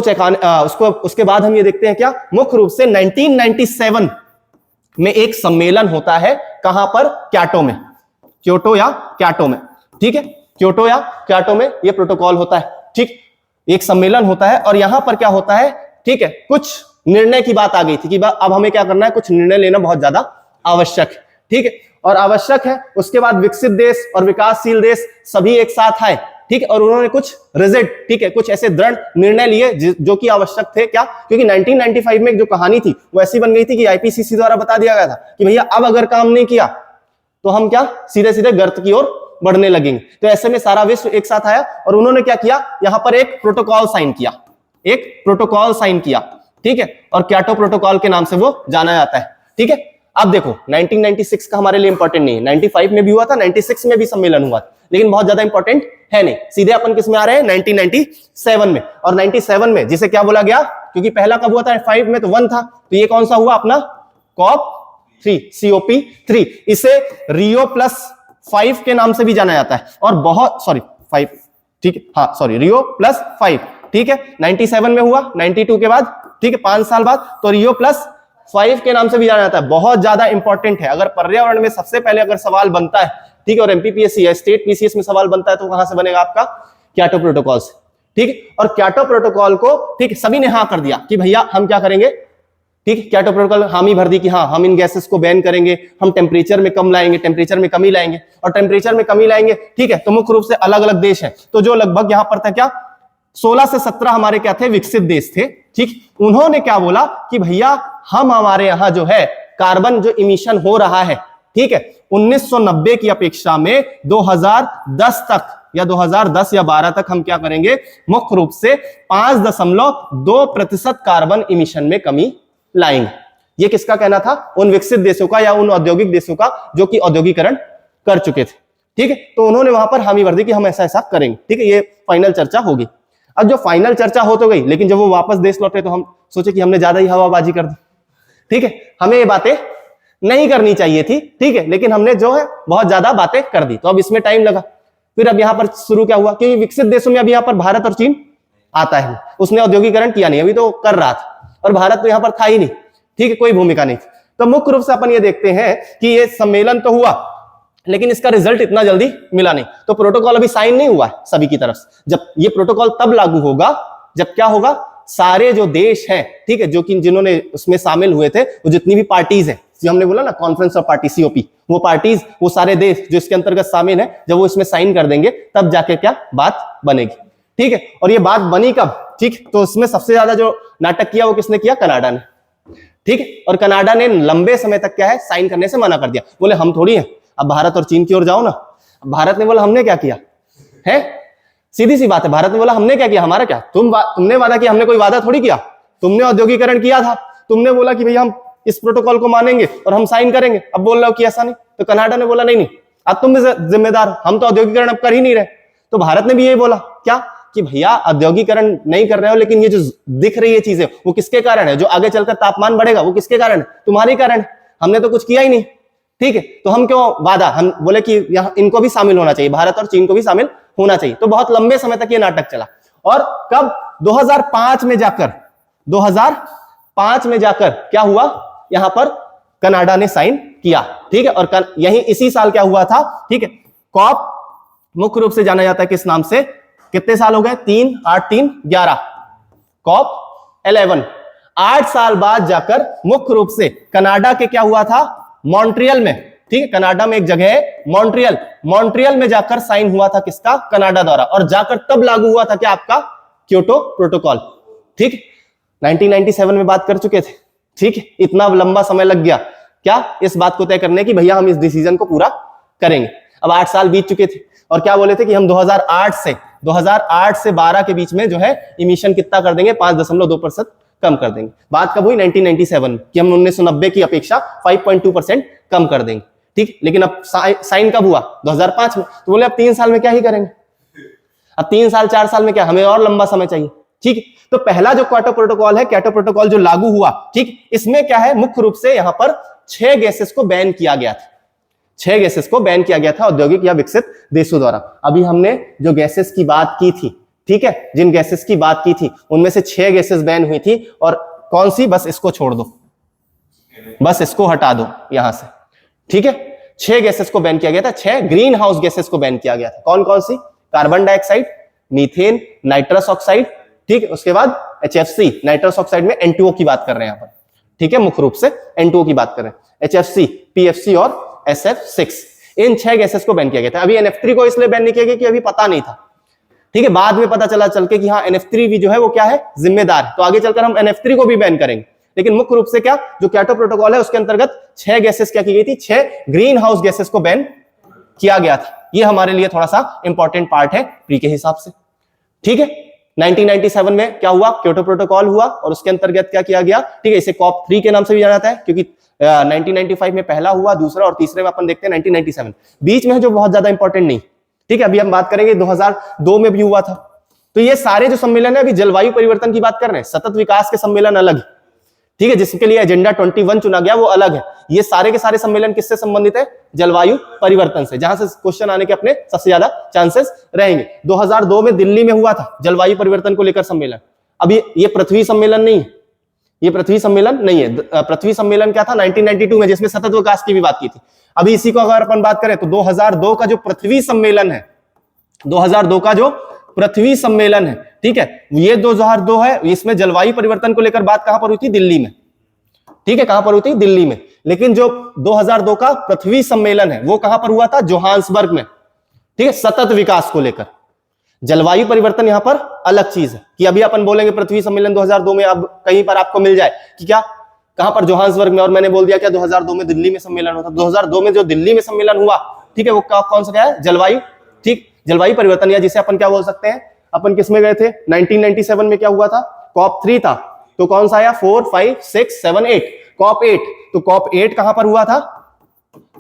उसके बाद हम ये देखते हैं क्या, मुख्य रूप से 1997 में एक सम्मेलन होता है, कहां पर, क्योटो में, क्योटो या क्योटो में, ठीक है, क्योटो या क्योटो में ये प्रोटोकॉल होता है, ठीक, एक सम्मेलन होता है। और यहां पर क्या होता है, ठीक है, कुछ निर्णय की बात आ गई थी कि अब हमें क्या करना है, कुछ निर्णय लेना बहुत ज्यादा आवश्यक है, ठीक है, और आवश्यक है। उसके बाद विकसित देश और विकासशील देश सभी एक साथ आए, ठीक है, और उन्होंने कुछ रिजिड, ठीक है, कुछ ऐसे दृढ़ निर्णय लिए जो कि आवश्यक थे, क्या, क्योंकि 1995 में जो कहानी थी वो ऐसी बन गई थी कि IPCC द्वारा बता दिया गया था कि भैया अब अगर काम नहीं किया तो हम क्या सीधे सीधे गर्त की ओर बढ़ने लगेंगे। तो ऐसे में सारा विश्व एक साथ आया और उन्होंने क्या किया, यहां पर एक प्रोटोकॉल साइन किया, एक प्रोटोकॉल साइन किया, ठीक है, और क्योटो प्रोटोकॉल के नाम से वो जाना जाता है, ठीक है। अब देखो 1996 का हमारे लिए इंपॉर्टेंट नहीं है, 95 में भी हुआ था, 96 में भी सम्मेलन हुआ था, लेकिन बहुत ज्यादा इंपॉर्टेंट है नहीं। सीधे अपन किस में आ रहे हैं, 1997 में। और 97 में जिसे क्या बोला गया, क्योंकि पहला कब हुआ था, 5 में तो 1 था, तो ये कौन सा हुआ अपना, COP3, इसे रियो प्लस 5 के नाम से भी जाना जाता है, और बहुत 5, ठीक है, हाँ सॉरी, रियो प्लस 5, ठीक है, 97 में हुआ, 92 के बाद, ठीक है, 5 साल बाद, तो रियो प्लस 5 के नाम से भी जाना जाता है। बहुत ज्यादा इंपॉर्टेंट है, अगर पर्यावरण में सबसे पहले अगर सवाल बनता है, ठीक है, और MPPSC या स्टेट PCS में सवाल बनता है तो कहां से बनेगा आपका, क्योटो प्रोटोकॉल से, ठीक है। और क्योटो प्रोटोकॉल को, ठीक, सभी ने हाँ कर दिया कि भैया हम क्या करेंगे, ठीक है, क्योटो प्रोटोकॉल हामी भर दी कि हाँ हम इन गैसेस को बैन करेंगे, हम टेम्परेचर में कम लाएंगे, टेम्परेचर में कमी लाएंगे, और टेम्परेचर में कमी लाएंगे, ठीक है। तो मुख्य रूप से अलग अलग देश हैं, तो जो लगभग यहां पर था क्या, 16 से 17 हमारे क्या थे, विकसित देश थे, ठीक। उन्होंने क्या बोला कि भैया हम हमारे यहां जो है कार्बन जो इमिशन हो रहा है, ठीक है, 1990 की अपेक्षा में 2010 तक या 2010 या 12 तक हम क्या करेंगे, मुख्य रूप से 5.2% कार्बन इमिशन में कमी लाएंगे। ये किसका कहना था, उन विकसित देशों का या उन औद्योगिक देशों का जो कि औद्योगिकरण कर चुके थे, ठीक है। तो उन्होंने वहां पर हामी भर दी कि हम ऐसा ऐसा करेंगे, ठीक है, ये फाइनल चर्चा होगी। अब जो फाइनल चर्चा हो तो गई, लेकिन जब वो वापस देश लौटे तो हम सोचे कि हमने ज्यादा ही हवाबाजी कर दी। ठीक है, हमें ये बातें नहीं करनी चाहिए थी, ठीक है, लेकिन हमने जो है बहुत ज्यादा बातें कर दी, तो अब इसमें टाइम लगा। फिर अब यहां पर शुरू क्या हुआ, क्योंकि विकसित देशों में अब यहां पर भारत और चीन आता है, उसने औद्योगिकरण किया नहीं, अभी तो कर रहा था, और भारत तो यहां पर था ही नहीं, ठीक है, कोई भूमिका नहीं थी। तो मुख्य रूप से अपन ये देखते हैं कि ये सम्मेलन तो हुआ, लेकिन इसका रिजल्ट इतना जल्दी मिला नहीं। तो प्रोटोकॉल अभी साइन नहीं हुआ है सभी की तरफ से। जब ये प्रोटोकॉल तब लागू होगा जब क्या होगा, सारे जो देश हैं, ठीक है, जो कि जिन्होंने उसमें शामिल हुए थे, वो जितनी भी पार्टीज है, जो हमने बोला ना कॉन्फ्रेंस ऑफ पार्टी COP, वो पार्टीज, वो सारे देश जो इसके अंतर्गत शामिल है, जब वो इसमें साइन कर देंगे तब जाके क्या बात बनेगी। ठीक है, और ये बात बनी कब, ठीक, तो उसमें सबसे ज्यादा जो नाटक किया वो किसने किया, कनाडा ने। ठीक है, और कनाडा ने लंबे समय तक क्या है, साइन करने से मना कर दिया, बोले हम थोड़ी हैं, अब भारत और चीन की ओर जाओ ना। भारत ने बोला हमने क्या किया है, सीधी सी बात है, भारत ने बोला हमने क्या किया, हमारा क्या, तुमने वादा किया, हमने कोई वादा थोड़ी किया, तुमने औद्योगिकरण किया था, तुमने बोला कि भैया हम इस प्रोटोकॉल को मानेंगे और हम साइन करेंगे, अब बोल रहे हो कि ऐसा नहीं। तो कनाडा ने बोला नहीं नहीं, अब तुम भी जिम्मेदार हो, हम तो औद्योगिकरण अब कर ही नहीं रहे। तो भारत ने भी यही बोला क्या कि भैया औद्योगिकरण नहीं कर रहे हो, लेकिन ये जो दिख रही है चीजें वो किसके कारण है, जो आगे चलकर तापमान बढ़ेगा वो किसके कारण है, तुम्हारे कारण, हमने तो कुछ किया ही नहीं। ठीक है, तो हम क्यों वादा, हम बोले कि यहाँ इनको भी शामिल होना चाहिए, भारत और चीन को भी शामिल होना चाहिए। तो बहुत लंबे समय तक ये नाटक चला, और कब 2005 में जाकर क्या हुआ, यहां पर कनाडा ने साइन किया। ठीक है, और यही इसी साल क्या हुआ था, ठीक है, कॉप मुख्य रूप से जाना जाता है किस नाम से, कितने साल हो गए, 3, 8, 3, 11, कॉप 11। 8 साल बाद जाकर मुख्य रूप से कनाडा के क्या हुआ था, मॉन्ट्रियल में, ठीक है, कनाडा में एक जगह है मॉन्ट्रियल में जाकर साइन हुआ था किसका, कनाडा द्वारा, और जाकर तब लागू हुआ था क्या, आपका क्योटो प्रोटोकॉल। ठीक, 1997 में बात कर चुके थे। ठीक है, इतना लंबा समय लग गया क्या इस बात को तय करने की, भैया हम इस डिसीजन को पूरा करेंगे। अब 8 साल बीत चुके थे, और क्या बोले थे कि हम 2008 से 12 के बीच में जो है इमिशन कितना कर देंगे, 5.2% कम कर देंगे। बात कब हुई, 1997 कि हम 1990 की अपेक्षा 5.2% कम कर देंगे। ठीक, लेकिन अब साइन कब हुआ, 2005 में। तो बोले अब 3 साल में क्या ही करेंगे, अब 3 साल 4 साल में क्या, हमें और लंबा समय चाहिए। ठीक, तो पहला जो क्योटो प्रोटोकॉल है, क्योटो प्रोटोकॉल जो लागू हुआ, ठीक, इसमें क्या है, मुख्य रूप से यहां पर 6 गैसेस को बैन किया गया था, 6 गैसेस को बैन किया गया था औद्योगिक या विकसित देशों द्वारा। अभी हमने जो गैसेस की बात की थी, ठीक है, जिन गैसेस की बात की थी उनमें से 6 गैसेस बैन हुई थी, और कौन सी, बस इसको छोड़ दो, बस इसको हटा दो यहां से। ठीक है, 6 गैसेस को बैन किया गया था, 6 ग्रीन हाउस गैसेस को बैन किया गया था। कौन कौन सी, carbon dioxide, methane, nitrous oxide, ठीक है, उसके बाद HFC, नाइट्रस ऑक्साइड में N2O की बात कर रहे हैं यहां पर। ठीक है, मुख्य रूप से N2O की बात कर रहे हैं, HFC, PFC और SF6, इन 6 गैसेस को बैन किया गया था। अभी NF3 को इसलिए बैन नहीं किया गया कि अभी पता नहीं था। ठीक है, बाद में पता चला चल के कि हाँ NF3 भी जो है वो क्या है, जिम्मेदार है, तो आगे चलकर हम NF3 को भी बैन करेंगे। लेकिन मुख्य रूप से क्या, जो क्योटो प्रोटोकॉल है उसके अंतर्गत 6 गैसेस क्या की गई थी, 6 ग्रीन हाउस गैसेस को बैन किया गया था। ये हमारे लिए थोड़ा सा इंपॉर्टेंट पार्ट है प्री के हिसाब से। ठीक है, 1997 में क्या हुआ, क्योटो प्रोटोकॉल हुआ, और उसके अंतर्गत क्या किया गया, ठीक है, इसे कॉप 3 के नाम से भी जाना जाता है, क्योंकि 1995 में पहला हुआ, दूसरा और तीसरे में अपन देखते हैं 1997, बीच में जो बहुत ज्यादा इंपॉर्टेंट नहीं। ठीक है, अभी हम बात करेंगे 2002 में भी हुआ था। तो ये सारे जो सम्मेलन है, अभी जलवायु परिवर्तन की बात कर रहे हैं, सतत विकास के सम्मेलन अलग है। ठीक है, जिसके लिए एजेंडा 21 चुना गया वो अलग है। ये सारे के सारे सम्मेलन किससे संबंधित है, जलवायु परिवर्तन से, जहां से क्वेश्चन आने के अपने सबसे ज्यादा चांसेस रहेंगे। 2002 में दिल्ली में हुआ था जलवायु परिवर्तन को लेकर सम्मेलन। अभी ये पृथ्वी सम्मेलन नहीं है, ये पृथ्वी सम्मेलन नहीं है। पृथ्वी सम्मेलन क्या था, 1992 में, जिसमें सतत विकास की भी बात की थी। अभी इसी को अगर अपन बात करें तो 2002 का जो पृथ्वी सम्मेलन है, 2002 का जो पृथ्वी सम्मेलन है, ठीक है, ये 2002 है, इसमें जलवायु परिवर्तन को लेकर बात कहां पर हुई थी, दिल्ली में। ठीक है, कहां पर हुई थी, दिल्ली में। लेकिन जो 2002 का पृथ्वी सम्मेलन है वो कहां पर हुआ था, जोहान्सबर्ग में। ठीक है, सतत विकास को लेकर। जलवायु परिवर्तन यहां पर अलग चीज है, कि अभी अपन बोलेंगे पृथ्वी सम्मेलन 2002 में, अब कहीं पर आपको मिल जाए कि क्या, कहां पर, जोहान्सबर्ग में, और मैंने बोल दिया क्या 2002 में दिल्ली में सम्मेलन हुआ था। 2002 में जो दिल्ली में सम्मेलन हुआ, ठीक है, वो कौन सा क्या है, जलवायु, ठीक, जलवायु परिवर्तन, या जिसे अपन क्या बोल सकते हैं, अपन किसमें गए थे, 1997 में क्या हुआ था, कॉप 3 था। तो कौन सा आया, 4, 5, 6, 7, 8, कॉप 8। तो कॉप 8 कहां पर हुआ था,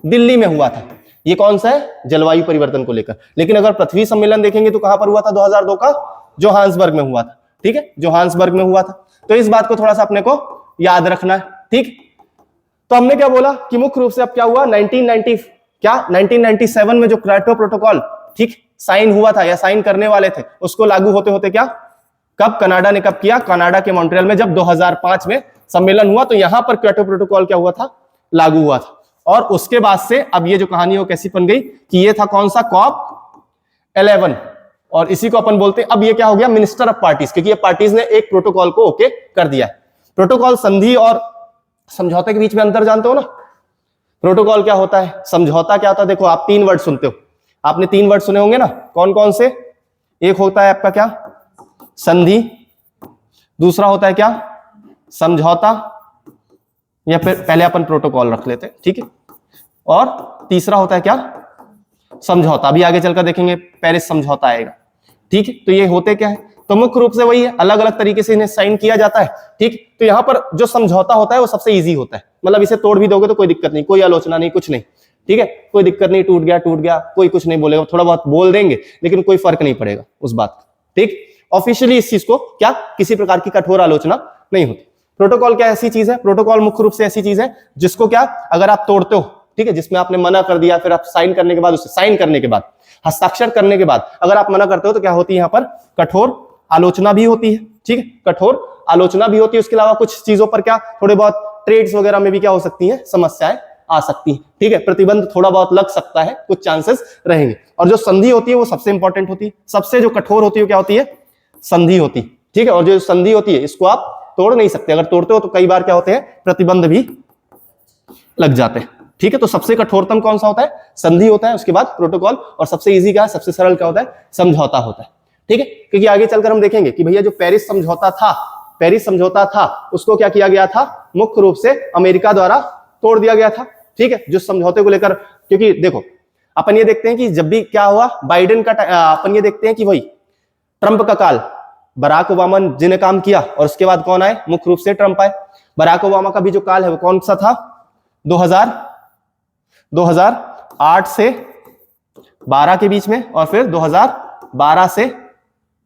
दिल्ली में हुआ था। ये कौन सा है, जलवायु परिवर्तन को लेकर। लेकिन अगर पृथ्वी सम्मेलन देखेंगे तो कहां पर हुआ था 2002 का, जोहान्सबर्ग में हुआ था, ठीक है, जोहान्सबर्ग में हुआ था। तो इस बात को थोड़ा सा अपने को याद रखना है, ठीक। तो हमने क्या बोला कि मुख्य रूप से अब क्या हुआ 1997 में जो क्योटो प्रोटोकॉल, ठीक, साइन हुआ था या साइन करने वाले थे, उसको लागू होते होते क्या, कब कनाडा ने कब किया, कनाडा के मॉन्ट्रियल में जब 2005 में सम्मेलन हुआ, तो यहां पर क्योटो प्रोटोकॉल क्या हुआ था, लागू हुआ था। और उसके बाद से अब ये जो कहानी हो कैसी बन गई कि ये था कौन सा, कॉप 11, और इसी को अपन बोलते हैं अब ये क्या हो गया, मिनिस्टर ऑफ पार्टीज, क्योंकि ये पार्टीज ने एक प्रोटोकॉल को ओके कर दिया है। प्रोटोकॉल संधि और समझौते के बीच में अंतर जानते हो ना। प्रोटोकॉल क्या होता है, समझौता क्या होता है, देखो आप 3 वर्ड सुनते हो, आपने 3 वर्ड सुने होंगे ना, कौन कौन से, एक होता है आपका क्या, संधि, दूसरा होता है क्या, समझौता, या फिर पहले अपन प्रोटोकॉल रख लेते हैं, ठीक है, और तीसरा होता है क्या, समझौता। अभी आगे चलकर देखेंगे पेरिस समझौता आएगा, ठीक है। तो ये होते क्या है, तो मुख्य रूप से वही है, अलग अलग तरीके से इन्हें साइन किया जाता है, ठीक। तो यहां पर जो समझौता होता है वो सबसे इजी होता है, मतलब इसे तोड़ भी दोगे तो कोई दिक्कत नहीं, कोई आलोचना नहीं, कुछ नहीं, ठीक है, कोई दिक्कत नहीं, टूट गया कोई कुछ नहीं बोलेगा, थोड़ा बहुत बोल देंगे लेकिन कोई फर्क नहीं पड़ेगा उस बात का, ठीक। ऑफिशियली इस चीज को क्या, किसी प्रकार की कठोर आलोचना नहीं होती। प्रोटोकॉल क्या ऐसी चीज है, प्रोटोकॉल मुख्य रूप से ऐसी चीज है जिसको क्या, अगर आप तोड़ते हो, ठीक है, जिसमें आपने मना कर दिया, फिर आप साइन करने के बाद, उसे साइन करने के बाद, हस्ताक्षर करने के बाद अगर आप मना करते हो तो क्या होती है, यहां पर कठोर आलोचना भी होती है, ठीक है, कठोर आलोचना भी होती है। उसके अलावा कुछ चीजों पर क्या, थोड़े बहुत ट्रेड्स वगैरह में भी क्या हो सकती है, समस्याएं आ सकती है, ठीक है, प्रतिबंध थोड़ा बहुत लग सकता है, कुछ चांसेस रहेंगे। और जो संधि होती है वो सबसे इंपॉर्टेंट होती है, सबसे जो कठोर होती है क्या होती है, संधि होती है, ठीक है। और जो संधि होती है इसको आप तोड़ नहीं सकते, अगर तोड़ते हो तो कई बार क्या होते हैं, प्रतिबंध भी लग जाते हैं, ठीक है। तो सबसे कठोरतम कौन सा होता है, संधि होता है, उसके बाद प्रोटोकॉल, और सबसे इजी क्या है, सबसे सरल क्या होता है, समझौता होता है, ठीक है। क्योंकि आगे चलकर हम देखेंगे कि भैया जो पेरिस समझौता था उसको क्या किया गया था, मुख्य रूप से अमेरिका द्वारा तोड़ दिया गया था, ठीक है। जो समझौते को लेकर, क्योंकि देखो अपन ये देखते हैं कि जब भी क्या हुआ, बाइडेन का अपन ये देखते हैं कि वही ट्रंप का काल, बराक ओबामा जिन्हें काम किया, और उसके बाद कौन आए, मुख्य रूप से ट्रंप आए। बराक ओबामा का भी जो काल है वो कौन सा था, 2008 से 12 के बीच में, और फिर 2012 से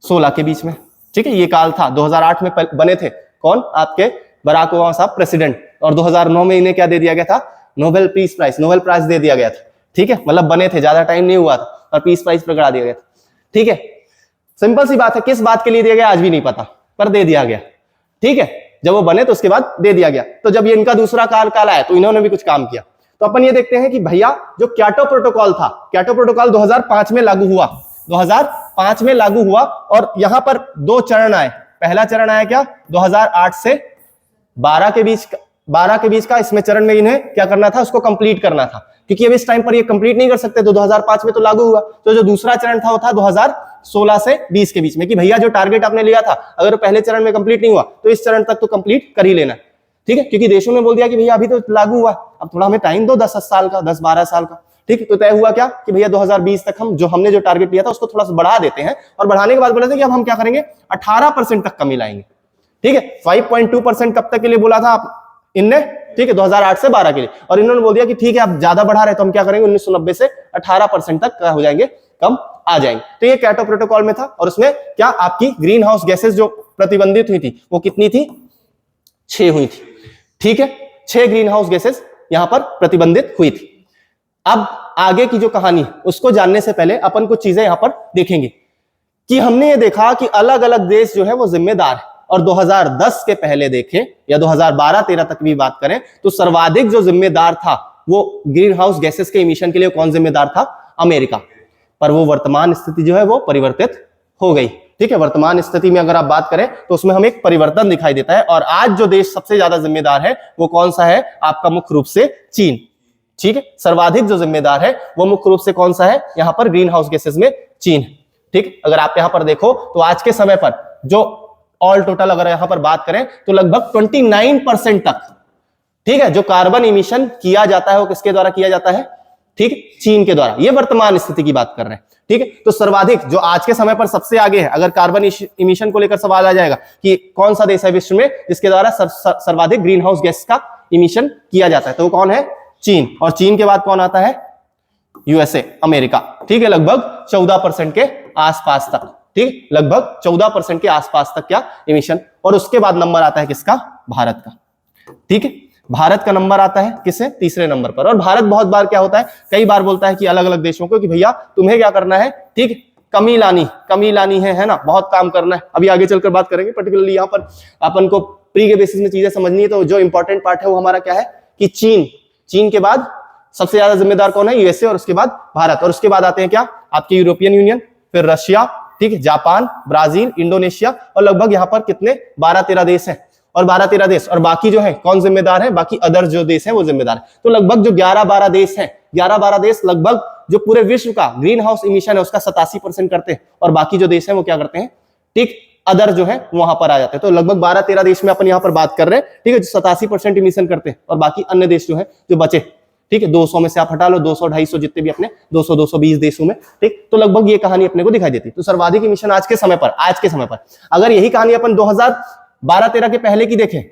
16 के बीच में, ठीक है, ये काल था। 2008 में बने थे कौन, आपके बराक ओबामा साहब प्रेसिडेंट, और 2009 में इन्हें क्या दे दिया गया था, नोबेल पीस प्राइज दे दिया गया था, ठीक है, मतलब बने थे, ज्यादा टाइम नहीं हुआ था और पीस प्राइज पकड़ा दिया गया था, ठीक है। सिंपल सी बात है, किस बात के लिए दिया गया आज भी नहीं पता, पर दे दिया गया, ठीक है। जब वो बने तो उसके बाद दे दिया गया। तो जब ये इनका दूसरा काल आया तो इन्होंने भी कुछ काम किया। तो अपन ये देखते हैं कि भैया जो क्योटो प्रोटोकॉल था, क्योटो प्रोटोकॉल 2005 में लागू हुआ, 2005 में लागू हुआ, और यहां पर 2 चरण आए। पहला चरण आया क्या, 2008 से 12 के बीच का इसमें चरण में इन्हें क्या करना था, उसको कंप्लीट करना था, क्योंकि अब इस टाइम पर ये कंप्लीट नहीं कर सकते, तो 2005 में तो लागू हुआ। तो जो दूसरा चरण था वो था 2016 से 20 के बीच में, कि भैया जो टारगेट आपने लिया था अगर वो पहले चरण में कंप्लीट नहीं हुआ तो इस चरण तक तो कंप्लीट कर ही लेना, ठीक है। क्योंकि देशों ने बोल दिया कि भैया अभी तो लागू हुआ, अब थोड़ा हमें टाइम दो, 10 साल का, 10-12 साल का, ठीक। तो तय हुआ क्या कि भैया 2020 तक हमने जो टारगेट लिया था उसको थोड़ा सा बढ़ा देते हैं, और बढ़ाने के बाद बोले थे कि अब हम क्या करेंगे, 18% तक कमी लाएंगे, ठीक है। 5.2% कब तक के लिए बोला था इनने, ठीक है, 2008 से 12 के लिए, और इन्होंने बोल दिया कि ठीक है आप ज्यादा बढ़ा रहे तो हम क्या करेंगे, 1990 से 18% तक हो जाएंगे, कम आ जाएंगे। तो ये क्योटो प्रोटोकॉल में था, और उसमें क्या आपकी ग्रीन हाउस गैसेस जो प्रतिबंधित हुई थी वो कितनी थी, 6 हुई थी, ठीक है, 6 ग्रीन हाउस गैसेस यहां पर प्रतिबंधित हुई थी। अब आगे की जो कहानी उसको जानने से पहले अपन कुछ चीजें यहां पर देखेंगे कि हमने ये देखा कि अलग अलग देश जो है वो जिम्मेदार है, और 2010 के पहले देखें या 2012-13 तक भी बात करें तो सर्वाधिक जो जिम्मेदार था वो ग्रीन हाउस गैसेस के इमिशन के लिए कौन जिम्मेदार था, अमेरिका। पर वो वर्तमान स्थिति जो है वो परिवर्तित हो गई, ठीक है। वर्तमान स्थिति में अगर आप बात करें तो उसमें हमें एक परिवर्तन दिखाई देता है, और आज जो देश सबसे ज्यादा जिम्मेदार है वो कौन सा है, आपका मुख्य रूप से चीन, ठीक है। सर्वाधिक जो जिम्मेदार है वो मुख्य रूप से कौन सा है, यहां पर ग्रीन हाउस गैसेस में चीन, ठीक। अगर आप यहां पर देखो तो आज के समय पर जो ऑल टोटल अगर यहां पर बात करें तो लगभग 29% तक, ठीक है, जो कार्बन इमिशन किया जाता है वो किसके द्वारा किया जाता है, ठीक, चीन के द्वारा। ये वर्तमान स्थिति की बात कर रहे हैं, ठीक है। तो सर्वाधिक जो आज के समय पर सबसे आगे है, अगर कार्बन इमिशन को लेकर सवाल आ जाएगा कि कौन सा देश है विश्व में जिसके द्वारा सर्वाधिक ग्रीन हाउस गैस का इमिशन किया जाता है, तो वो कौन है, चीन। और चीन के बाद कौन आता है, यूएसए, अमेरिका, ठीक है, लगभग 14% के आसपास तक, ठीक, लगभग 14% के आसपास तक क्या इमिशन। और उसके बाद नंबर आता है किसका, भारत का, ठीक है, भारत का नंबर आता है किससे, तीसरे नंबर पर। और भारत बहुत बार क्या होता है, कई बार बोलता है कि अलग अलग देशों को कि भैया तुम्हें क्या करना है, ठीक, कमी लानी है ना, बहुत काम करना है। अभी आगे चलकर बात करेंगे, पर्टिकुलरली यहाँ पर अपन को प्री के बेसिस में चीजें समझनी है। तो जो इंपॉर्टेंट पार्ट है वो हमारा क्या है कि चीन के बाद सबसे ज्यादा जिम्मेदार कौन है, यूएसए, और उसके बाद भारत, और उसके बाद आते हैं क्या आपके यूरोपियन यूनियन, फिर रशिया, ठीक है, जापान, ब्राजील, इंडोनेशिया, और लगभग यहाँ पर कितने 12-13 देश हैं, और 12-13 देश, और बाकी जो है कौन जिम्मेदार है, बाकी अदर जो देश है वो जिम्मेदार है। तो लगभग जो 11-12 देश हैं, 11-12 देश लगभग जो पूरे विश्व का ग्रीन हाउस इमिशन है उसका 87% करते हैं, और बाकी जो देश है वो क्या करते हैं, ठीक, अदर जो है वहां पर आ जाते हैं। तो लगभग 12-13 देश में अपन यहाँ पर बात कर रहे हैं, ठीक है, जो 87% इमिशन करते हैं, और बाकी अन्य देश जो है जो बचे, ठीक है, 200 में से आप हटा लो, 200-250 जितने भी अपने 200-220 देशों में, ठीक, तो लगभग ये कहानी अपने को दिखाई देती है। तो सर्वाधिक इमिशन आज के समय पर अगर यही कहानी अपन 2012-13 के पहले की देखें,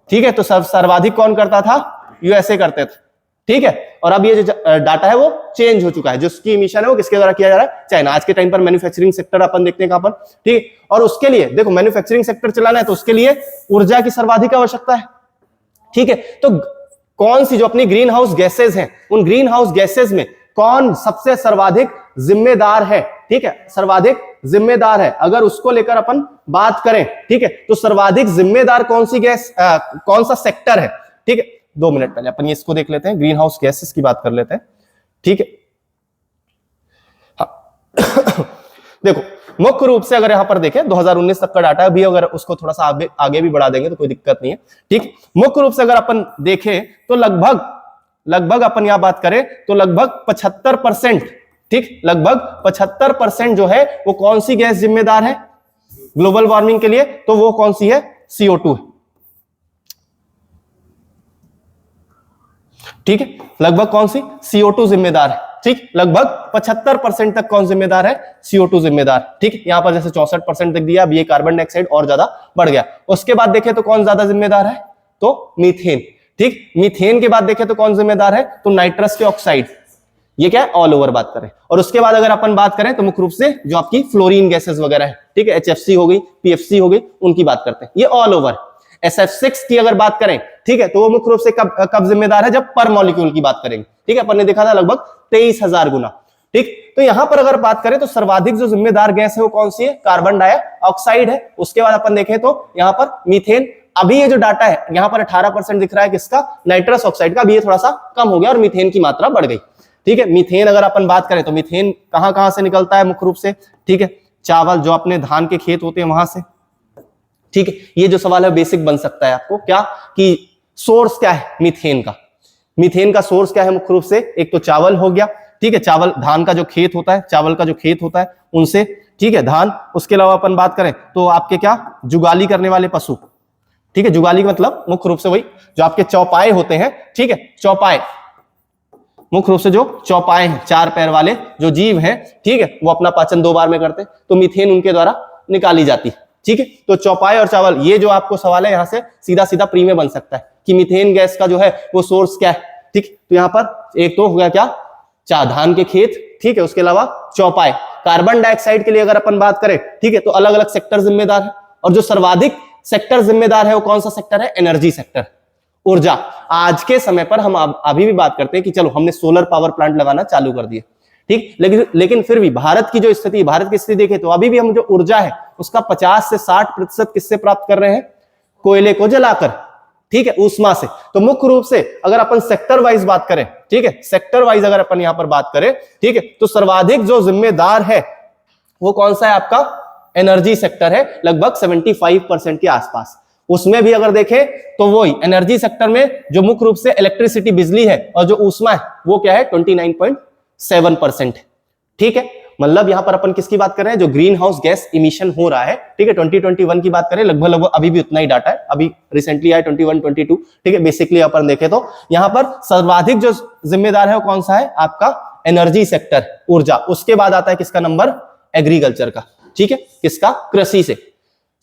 ठीक है, तो सर्वाधिक कौन करता था, यूएसए करते थे, ठीक है। और अब ये जो डाटा है वो चेंज हो चुका है, जो उसकी इमिशन है वो किसके द्वारा किया जा रहा है, चाइना। आज के टाइम पर मैन्युफैक्चरिंग सेक्टर अपन देखते हैं कहां पर, ठीक, और उसके लिए देखो मैन्युफैक्चरिंग सेक्टर चलाना है तो उसके लिए ऊर्जा की सर्वाधिक आवश्यकता है, ठीक है। तो कौन सी जो अपनी ग्रीन हाउस गैसेज हैं, उन ग्रीन हाउस गैसेज में कौन सबसे सर्वाधिक जिम्मेदार है, ठीक है, सर्वाधिक जिम्मेदार है, अगर उसको लेकर अपन बात करें, ठीक है, तो सर्वाधिक जिम्मेदार कौन सी गैस, कौन सा सेक्टर है, ठीक है। 2 मिनट पहले अपन इसको देख लेते हैं, ग्रीन हाउस गैसेस की बात कर लेते हैं, ठीक है। हाँ। देखो मुख्य रूप से अगर यहां पर देखें 2019 तक का डाटा भी, अगर उसको थोड़ा सा आगे भी बढ़ा देंगे तो कोई दिक्कत नहीं है, ठीक। मुख्य रूप से अगर अपन देखें तो लगभग अपन यहां बात करें तो लगभग 75%, ठीक, लगभग 75% जो है वो कौन सी गैस जिम्मेदार है ग्लोबल वार्मिंग के लिए, तो वो कौन सी है, CO2 है, ठीक है, लगभग कौन सी, CO2 जिम्मेदार है, ठीक, लगभग 75% तक कौन जिम्मेदार है, CO2 जिम्मेदार, ठीक। यहां पर जैसे 64% तक दिया, अब ये कार्बन डाइऑक्साइड और ज्यादा बढ़ गया। उसके बाद देखें तो कौन ज्यादा जिम्मेदार है, तो मीथेन, ठीक, मीथेन के बाद देखें तो कौन जिम्मेदार है, तो नाइट्रस के ऑक्साइड, ये क्या है, ऑल ओवर बात करें। और उसके बाद अगर अपन बात करें तो मुख्य रूप से जो आपकी फ्लोरीन गैसेस वगैरह है, ठीक है, HFC हो गई, PFC हो गई, उनकी बात करते हैं, ये ऑल ओवर। SF6 की अगर बात करें, ठीक है, तो वो मुख्य रूप से कब जिम्मेदार है, जब पर मॉलिक्यूल की बात करेंगे, ठीक है, अपन ने देखा था लगभग 23,000 गुना, ठीक। तो यहां पर अगर बात करें तो सर्वाधिक जो जिम्मेदार गैस है वो कौन सी है, कार्बन डाइऑक्साइड है। उसके बाद अपन देखें तो यहां पर मीथेन, अभी ये जो डाटा है यहां पर 18% दिख रहा है किसका, नाइट्रस ऑक्साइड का, अभी ये थोड़ा सा कम हो गया और मीथेन की मात्रा बढ़ गई, ठीक है। मीथेन अगर अपन बात करें तो मीथेन कहां से निकलता है मुख्य रूप से, ठीक है, चावल, जो अपने धान के खेत होते हैं वहां से, ठीक है। ये जो सवाल है बेसिक बन सकता है आपको, क्या कि सोर्स क्या है मीथेन का, मीथेन का सोर्स क्या है मुख्य रूप से, एक तो चावल हो गया, ठीक है, चावल, धान का जो खेत होता है, चावल का जो खेत होता है उनसे, ठीक है, धान। उसके अलावा अपन बात करें तो आपके क्या, जुगाली करने वाले पशु, ठीक है, जुगाली मतलब मुख्य रूप से वही जो आपके चौपाए होते हैं, ठीक है, चौपाए, मुख्य रूप से जो चौपाए हैं, 4 पैर वाले जो जीव हैं, ठीक है, वो अपना पाचन 2 बार में करते हैं, तो मीथेन उनके द्वारा निकाली जाती है, ठीक है। तो चौपाए और चावल, ये जो आपको सवाल है यहां से सीधा प्री में बन सकता है कि मीथेन गैस का जो है वो सोर्स क्या है, ठीक। तो यहां पर एक तो हो गया क्या, धान के खेत, ठीक है, उसके अलावा चौपाए। कार्बन डाइऑक्साइड के लिए अगर अपन बात करें, ठीक है, तो अलग अलग सेक्टर जिम्मेदार है, और जो सर्वाधिक सेक्टर जिम्मेदार है वो कौन सा सेक्टर है, एनर्जी सेक्टर, ऊर्जा। आज के समय पर हम अभी भी बात करते हैं कि चलो हमने सोलर पावर प्लांट लगाना चालू कर दिए, ठीक, लेकिन फिर भी भारत की जो स्थिति, भारत की स्थिति देखें तो अभी भी हम जो ऊर्जा है उसका 50 से 60% किससे प्राप्त कर रहे हैं, कोयले को जलाकर, ठीक है, ऊष्मा से। तो मुख्य रूप से अगर अपन सेक्टर वाइज बात करें, ठीक है, सेक्टर वाइज अगर अपन यहां पर बात करें, ठीक है, तो सर्वाधिक जो जिम्मेदार है वो कौन सा है, आपका एनर्जी सेक्टर है, लगभग 75% के आसपास। उसमें भी अगर देखें तो वही एनर्जी सेक्टर में जो मुख्य रूप से इलेक्ट्रिसिटी, बिजली है, और जो ऊष्मा है वो क्या है, 29.7%, ठीक है। मतलब यहां पर अपन किसकी बात कर रहे हैं, जो ग्रीन हाउस गैस इमिशन हो रहा है, ठीक है, 2021 की बात करें, लगभग अभी भी उतना ही डाटा है, अभी रिसेंटली आया 21-22, ठीक है। बेसिकली अपन देखें तो यहां पर सर्वाधिक जो जिम्मेदार है वो कौन सा है, आपका एनर्जी सेक्टर, ऊर्जा। उसके बाद आता है किसका नंबर, एग्रीकल्चर का, ठीक है, किसका, कृषि से।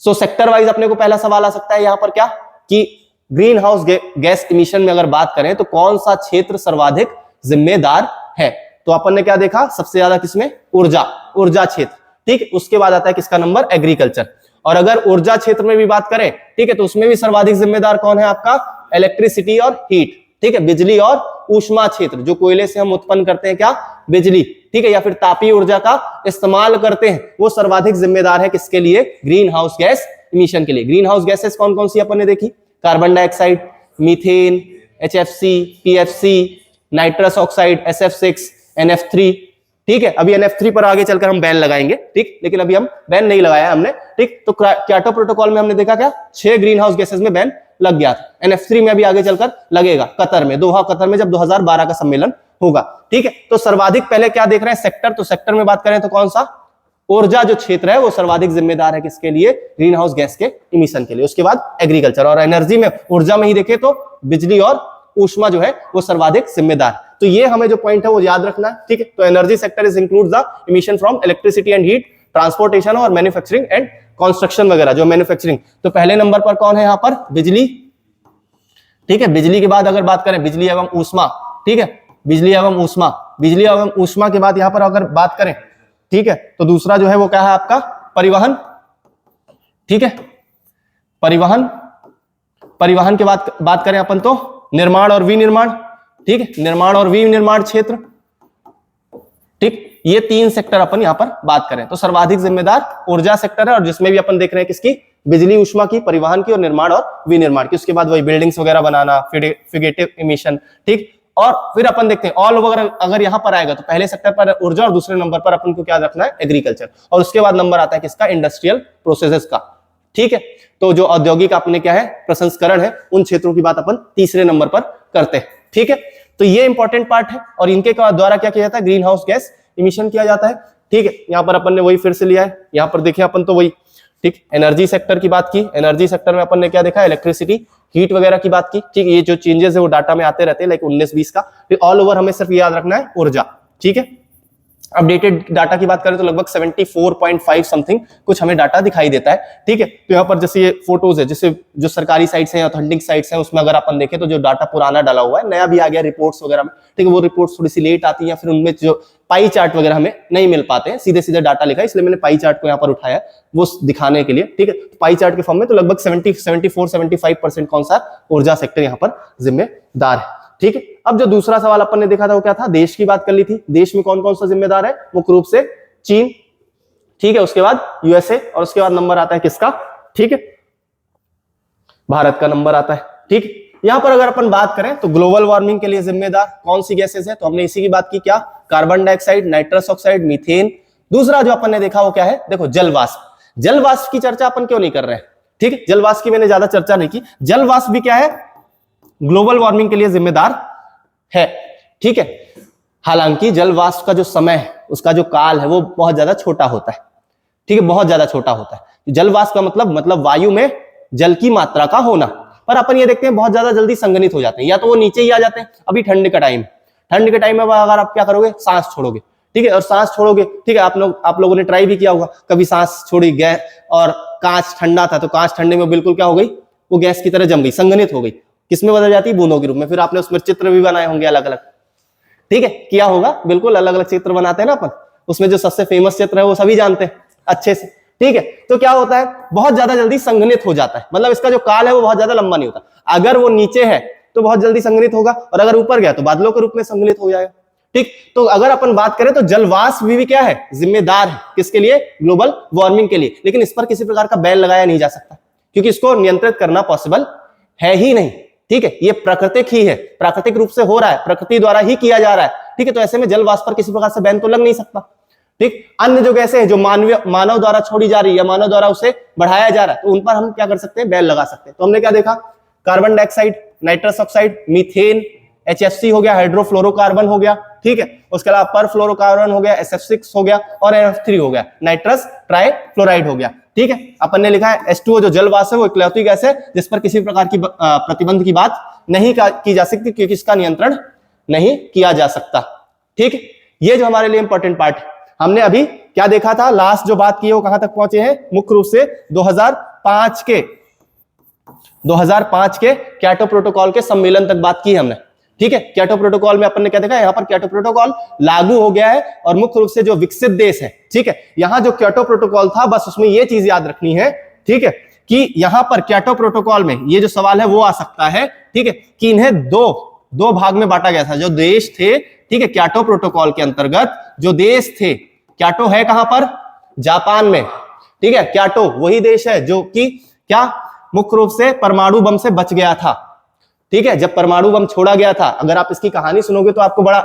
सो सेक्टर वाइज अपने को पहला सवाल आ सकता है यहां पर क्या, कि ग्रीन हाउस गैस इमिशन में अगर बात करें तो कौन सा क्षेत्र सर्वाधिक जिम्मेदार है। तो अपन ने क्या देखा, सबसे ज्यादा किसमें, ऊर्जा क्षेत्र, ठीक, उसके बाद आता है किसका नंबर, एग्रीकल्चर। और अगर ऊर्जा क्षेत्र में भी बात करें, ठीक है, तो उसमें भी सर्वाधिक जिम्मेदार कौन है आपका, इलेक्ट्रिसिटी और हीट, ठीक है, बिजली और ऊष्मा क्षेत्र, जो कोयले से हम उत्पन्न करते हैं क्या, बिजली, ठीक है, या फिर तापीय ऊर्जा का इस्तेमाल करते हैं, वो सर्वाधिक जिम्मेदार है किसके लिए, ग्रीन हाउस गैस इमिशन के लिए। ग्रीन हाउस गैसेस कौन कौन सी अपन ने देखी, carbon dioxide, methane, HFC, PFC, nitrous oxide, SF6, NF3, ठीक है। अभी NF3 पर आगे चलकर हम बैन लगाएंगे, ठीक, लेकिन अभी हम बैन नहीं लगाया हमने, ठीक। तो क्योटो प्रोटोकॉल में हमने देखा क्या, 6 ग्रीन हाउस गैसेस में बैन लग गया था। NF3 में भी आगे चलकर लगेगा, कतर में, दोहा कतर में जब 2012 का सम्मेलन होगा, ठीक है। तो सर्वाधिक पहले क्या देख रहे हैं, सेक्टर, तो सेक्टर में बात करें तो कौन सा, ऊर्जा जो क्षेत्र है वो सर्वाधिक जिम्मेदार है किसके लिए, ग्रीन हाउस गैस के इमिशन के लिए। उसके बाद एग्रीकल्चर, और एनर्जी में, ऊर्जा में ही देखें तो बिजली और ऊष्मा जो है वो सर्वाधिक जिम्मेदार। तो ये हमें जो पॉइंट है वो याद रखना है, ठीक है। तो energy sector is includes the emission from electricity and heat, transportation और मैन्युफैक्चरिंग एंड कंस्ट्रक्शन वगैरह, जो मैन्युफैक्चरिंग। तो पहले नंबर पर कौन है यहाँ पर, बिजली, ठीक है। बिजली के बाद अगर बात करें बिजली एवं ऊष्मा, ठीक है, बिजली एवं ऊष्मा, बिजली एवं ऊष्मा के बाद यहाँ पर अगर बात करें, ठीक है, तो दूसरा जो है वो क्या है आपका, परिवहन, ठीक है, परिवहन। परिवहन के बाद बात करें अपन तो निर्माण और विनिर्माण, ठीक है, निर्माण और विनिर्माण क्षेत्र, ठीक। ये 3 सेक्टर अपन यहां पर बात करें तो सर्वाधिक जिम्मेदार ऊर्जा सेक्टर है, और जिसमें भी अपन देख रहे हैं किसकी, बिजली ऊष्मा की, परिवहन की और निर्माण और विनिर्माण की। उसके बाद वही बिल्डिंग्स वगैरह बनाना, फिगेटिव इमिशन, ठीक। और फिर अपन देखते हैं ऑल ओवर, अगर यहां पर आएगा तो पहले सेक्टर पर ऊर्जा और दूसरे नंबर पर अपन को क्या रखना है, एग्रीकल्चर, और उसके बाद नंबर आता है किसका, इंडस्ट्रियल प्रोसेसेस का, ठीक है। तो जो औद्योगिक अपने क्या है, प्रसंस्करण है, उन क्षेत्रों की बात अपन तीसरे नंबर पर करते हैं, ठीक है। तो ये इंपॉर्टेंट पार्ट है, और इनके द्वारा क्या किया जाता है, ग्रीन हाउस गैस इमिशन किया जाता है, ठीक है। यहाँ पर अपन ने वही फिर से लिया है, यहाँ पर देखें अपन तो वही, ठीक। एनर्जी सेक्टर की बात की, एनर्जी सेक्टर में अपन ने क्या देखा, इलेक्ट्रिसिटी, हीट वगैरह की बात की, ठीक। ये जो चेंजेस है वो डाटा में आते रहते हैं, लाइक 19-20 का। फिर ऑल ओवर हमें सिर्फ याद रखना है ऊर्जा, ठीक है। अपडेटेड डाटा की बात करें तो लगभग 74.5 समथिंग कुछ हमें डाटा दिखाई देता है, ठीक है। तो यहाँ पर जैसे ये फोटोज है, जैसे जो सरकारी साइट्स हैं, ऑथेंटिक साइट्स हैं, उसमें अगर अपन देखें तो जो डाटा पुराना डाला हुआ है, नया भी आ गया रिपोर्ट्स वगैरह में, ठीक है। वो रिपोर्ट्स थोड़ी सी लेट आती है, फिर उनमें जो पाई चार्ट वगैरह हमें नहीं मिल पाते हैं, सीधे सीधे डाटा लिखा है, इसलिए मैंने पाई चार्ट को यहाँ पर उठाया वो दिखाने के लिए, ठीक है। पाई चार्ट के फॉर्म में तो लगभग 74-75% कौन सा ऊर्जा सेक्टर यहाँ पर जिम्मेदार है, ठीक है। अब जो दूसरा सवाल अपन ने देखा था वो क्या था, देश की बात कर ली थी। देश में कौन कौन सा जिम्मेदार है, मुख्य रूप से चीन, ठीक है, उसके बाद यूएसए, और उसके बाद नंबर आता है किसका, ठीक है, भारत का नंबर आता है, ठीक। यहां पर अगर अपन बात करें तो ग्लोबल वार्मिंग के लिए जिम्मेदार कौन सी गैसेस है, तो हमने इसी की बात की, क्या, carbon dioxide, nitrous oxide, methane. दूसरा जो अपन ने देखा वो क्या है, देखो जलवाष्प। जलवाष्प की चर्चा अपन क्यों नहीं कर रहे हैं, ठीक है, जलवाष्प की मैंने ज्यादा चर्चा नहीं की। जलवाष्प भी क्या है, ग्लोबल वार्मिंग के लिए जिम्मेदार है, ठीक है। हालांकि जलवाष्प का जो समय है, उसका जो काल है वो बहुत ज्यादा छोटा होता है, ठीक है, बहुत ज्यादा छोटा होता है। जलवाष्प का मतलब वायु में जल की मात्रा का होना, पर अपन ये देखते हैं बहुत ज्यादा जल्दी संघनित हो जाते हैं, या तो वो नीचे ही आ जाते हैं। अभी ठंड का टाइम, ठंड के टाइम में अगर आप क्या करोगे, सांस छोड़ोगे, ठीक है, और सांस छोड़ोगे, ठीक है, आप लोगों ने ट्राई भी किया होगा कभी, सांस छोड़ी गैस, और कांच ठंडा था तो कांच ठंडे में बिल्कुल क्या हो गई, वो गैस की तरह जम गई, संघनित हो गई, किसमें बदल जाती है, बूंदों के रूप में। फिर आपने उसमें चित्र भी बनाए होंगे अलग अलग, ठीक है, किया होगा, बिल्कुल अलग अलग चित्र बनाते हैं ना अपन, उसमें जो सबसे फेमस चित्र है वो सभी जानते हैं अच्छे से, ठीक है। तो क्या होता है, बहुत ज्यादा जल्दी संघनित हो जाता है, मतलब इसका जो काल है वो बहुत ज्यादा लंबा नहीं होता। अगर वो नीचे है तो बहुत जल्दी संघनित होगा, और अगर ऊपर गया तो बादलों के रूप में संघनित हो जाएगा, ठीक। तो अगर अपन बात करें तो जलवाष्प भी क्या है, जिम्मेदार है किसके लिए, ग्लोबल वार्मिंग के लिए। लेकिन इस पर किसी प्रकार का बैन लगाया नहीं जा सकता, क्योंकि इसको नियंत्रित करना पॉसिबल है ही नहीं, ठीक है। ये प्राकृतिक ही है, प्राकृतिक रूप से हो रहा है, प्रकृति द्वारा ही किया जा रहा है, ठीक है। तो ऐसे में जलवाष्प पर किसी प्रकार से बैन तो लग नहीं सकता, ठीक। अन्य जो गैसें हैं जो मानव द्वारा छोड़ी जा रही है, मानव द्वारा उसे बढ़ाया जा रहा है, तो उन पर हम क्या कर सकते हैं, बैन लगा सकते हैं। तो हमने क्या देखा, carbon dioxide, nitrous oxide, methane, HFC हो गया, हाइड्रोफ्लोरोकार्बन हो गया, ठीक है। उसके अलावा परफ्लोरोकार्बन हो गया, SF6 हो गया, और NF3 हो गया, नाइट्रस ट्राइफ्लोराइड हो गया, ठीक है। अपन ने लिखा है H2O, जो जलवाष्प है वो इकलौती गैस है जिस पर किसी प्रकार की प्रतिबंध की बात नहीं की जा सकती, क्योंकि इसका नियंत्रण नहीं किया जा सकता, ठीक। ये जो हमारे लिए इंपॉर्टेंट पार्ट है। हमने अभी क्या देखा था, लास्ट जो बात की है वो कहां तक पहुंचे हैं, मुख्य रूप से 2005 के क्योटो प्रोटोकॉल के सम्मेलन तक बात की है हमने, ठीक है, क्योटो प्रोटोकॉल में अपन ने क्या देखा, यहाँ पर क्योटो प्रोटोकॉल लागू हो गया है और मुख्य रूप से जो विकसित देश है, ठीक है, यहाँ जो क्योटो प्रोटोकॉल था बस उसमें ये चीज याद रखनी है, ठीक है, कि यहाँ पर क्योटो प्रोटोकॉल में ये जो सवाल है वो आ सकता है, ठीक है, कि इन्हें दो भाग में बांटा गया था। जो देश थे, ठीक है, क्योटो प्रोटोकॉल के अंतर्गत जो देश थे, क्योटो है कहां पर, जापान में, ठीक है, क्योटो वही देश है जो कि क्या मुख्य रूप से परमाणु बम से बच गया था, ठीक है, जब परमाणु बम छोड़ा गया था। अगर आप इसकी कहानी सुनोगे तो आपको बड़ा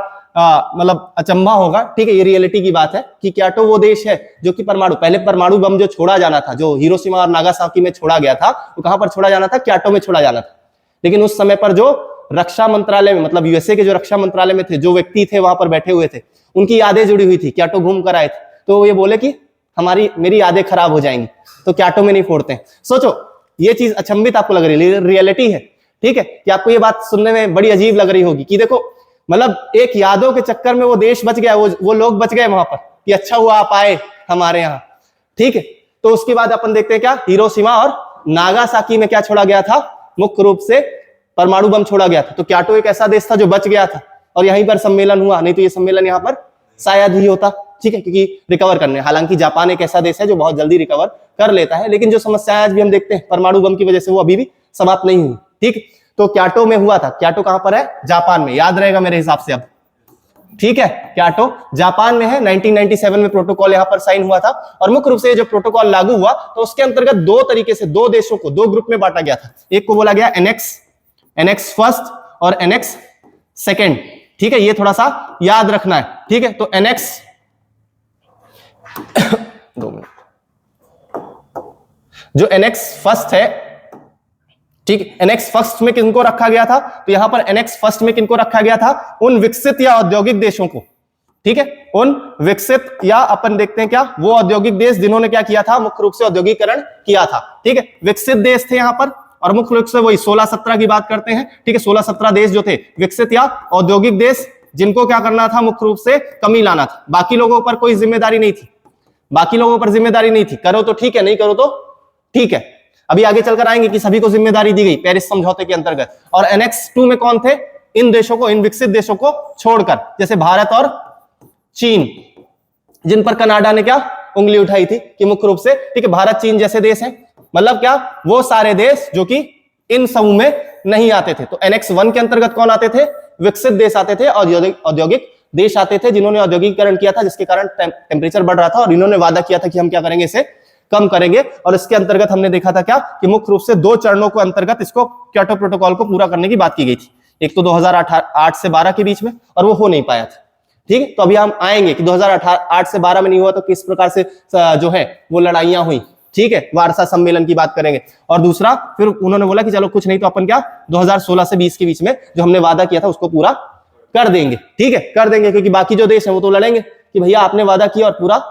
मतलब अचंभा होगा, ठीक है, ये रियलिटी की बात है कि क्योटो वो देश है जो कि पहले परमाणु बम जो छोड़ा जाना था, जो हिरोशिमा और नागासाकी में छोड़ा गया था, वो कहां पर छोड़ा जाना था, क्योटो में छोड़ा जाना था। लेकिन उस समय पर जो रक्षा मंत्रालय में, मतलब यूएसए के जो रक्षा मंत्रालय में थे, जो व्यक्ति थे वहां पर बैठे हुए थे, उनकी यादें जुड़ी हुई थी, क्योटो घूम कर आए थे, तो ये बोले कि मेरी यादें खराब हो जाएंगी, तो क्योटो में नहीं फोड़ते हैं। सोचो, ये चीज अचंभित आपको लग रही है, रियलिटी है, ठीक है, कि आपको ये बात सुनने में बड़ी अजीब लग रही होगी कि देखो, मतलब एक यादों के चक्कर में वो देश बच गया, वो लोग बच गए वहां पर, कि अच्छा हुआ आप आए हमारे यहाँ, ठीक है। तो उसके बाद अपन देखते हैं क्या, हिरोशिमा और नागासाकी में क्या छोड़ा गया था, मुख्य रूप से परमाणु बम छोड़ा गया था। तो क्योटो एक ऐसा देश था जो बच गया था और यहीं पर सम्मेलन हुआ, नहीं तो ये सम्मेलन यहाँ पर शायद ही होता, ठीक है, क्योंकि रिकवर करने, हालांकि जापान एक ऐसा देश है जो बहुत जल्दी रिकवर कर लेता है, लेकिन जो समस्याएं आज भी हम देखते हैं परमाणु बम की वजह से, वो अभी भी समाप्त नहीं हुई, ठीक। तो क्योटो में हुआ था, क्योटो कहां पर है, जापान में, याद रहेगा मेरे हिसाब से अब, ठीक है, क्योटो जापान में है। 1997 में प्रोटोकॉल यहां पर साइन हुआ था और मुख्य रूप से जो प्रोटोकॉल लागू हुआ तो उसके अंतर्गत दो तरीके से दो देशों को दो ग्रुप में बांटा गया था। एक को बोला गया एनेक्स फर्स्ट और एनेक्स सेकेंड, ठीक है, ये थोड़ा सा याद रखना है, ठीक है। तो एनेक्स 2 मिनट, जो एनेक्स फर्स्ट है, ठीक, एनेक्स फर्स्ट में किनको रखा गया था, तो यहां पर एनेक्स फर्स्ट में किनको रखा गया था, उन विकसित या औद्योगिक देशों को, ठीक है, उन विकसित या अपन देखते हैं क्या, वो औद्योगिक देश जिन्होंने क्या किया था, मुख्य रूप से औद्योगिकरण किया था, ठीक है, विकसित देश थे यहां पर, और मुख्य रूप से वही 16-17 की बात करते हैं, ठीक है, 16-17 देश जो थे विकसित या औद्योगिक देश, जिनको क्या करना था, मुख्य रूप से कमी लाना था। बाकी लोगों पर कोई जिम्मेदारी नहीं थी, बाकी लोगों पर जिम्मेदारी नहीं थी, करो तो ठीक है, नहीं करो तो ठीक है। अभी आगे चलकर आएंगे कि सभी को जिम्मेदारी दी गई पेरिस समझौते के अंतर्गत। और एनेक्स 2 में कौन थे, इन देशों को, इन विकसित देशों को छोड़कर, जैसे भारत और चीन, जिन पर कनाडा ने क्या उंगली उठाई थी कि मुख्य रूप से, ठीक है, भारत चीन जैसे देश हैं, मतलब क्या, वो सारे देश जो कि इन समूह में नहीं आते थे। तो एनेक्स 1 के अंतर्गत कौन आते थे, विकसित देश आते थे, औद्योगिक देश आते थे, जिन्होंने औद्योगिकरण किया था, जिसके कारण टेम्परेचर बढ़ रहा था, और इन्होंने वादा किया था कि हम क्या करेंगे, इसे कम करेंगे। और इसके अंतर्गत हमने देखा था क्या, कि मुख्य रूप से 2 चरणों के अंतर्गत इसको क्योटो प्रोटोकॉल को पूरा करने की बात की गई थी। एक तो 2008 से 12 के बीच में, और वो हो नहीं पाया था, ठीक है। तो अभी हम आएंगे कि 2008 से 12 में नहीं हुआ तो किस प्रकार से जो है वो लड़ाइयां हुई, ठीक है, वार्सा सम्मेलन की बात करेंगे। और दूसरा, फिर उन्होंने बोला कि चलो कुछ नहीं तो अपन क्या 2016 से 20 के बीच में जो हमने वादा किया था उसको पूरा कर देंगे, ठीक है, कर देंगे, क्योंकि बाकी जो देश है वो तो लड़ेंगे कि भैया आपने वादा किया और पूरा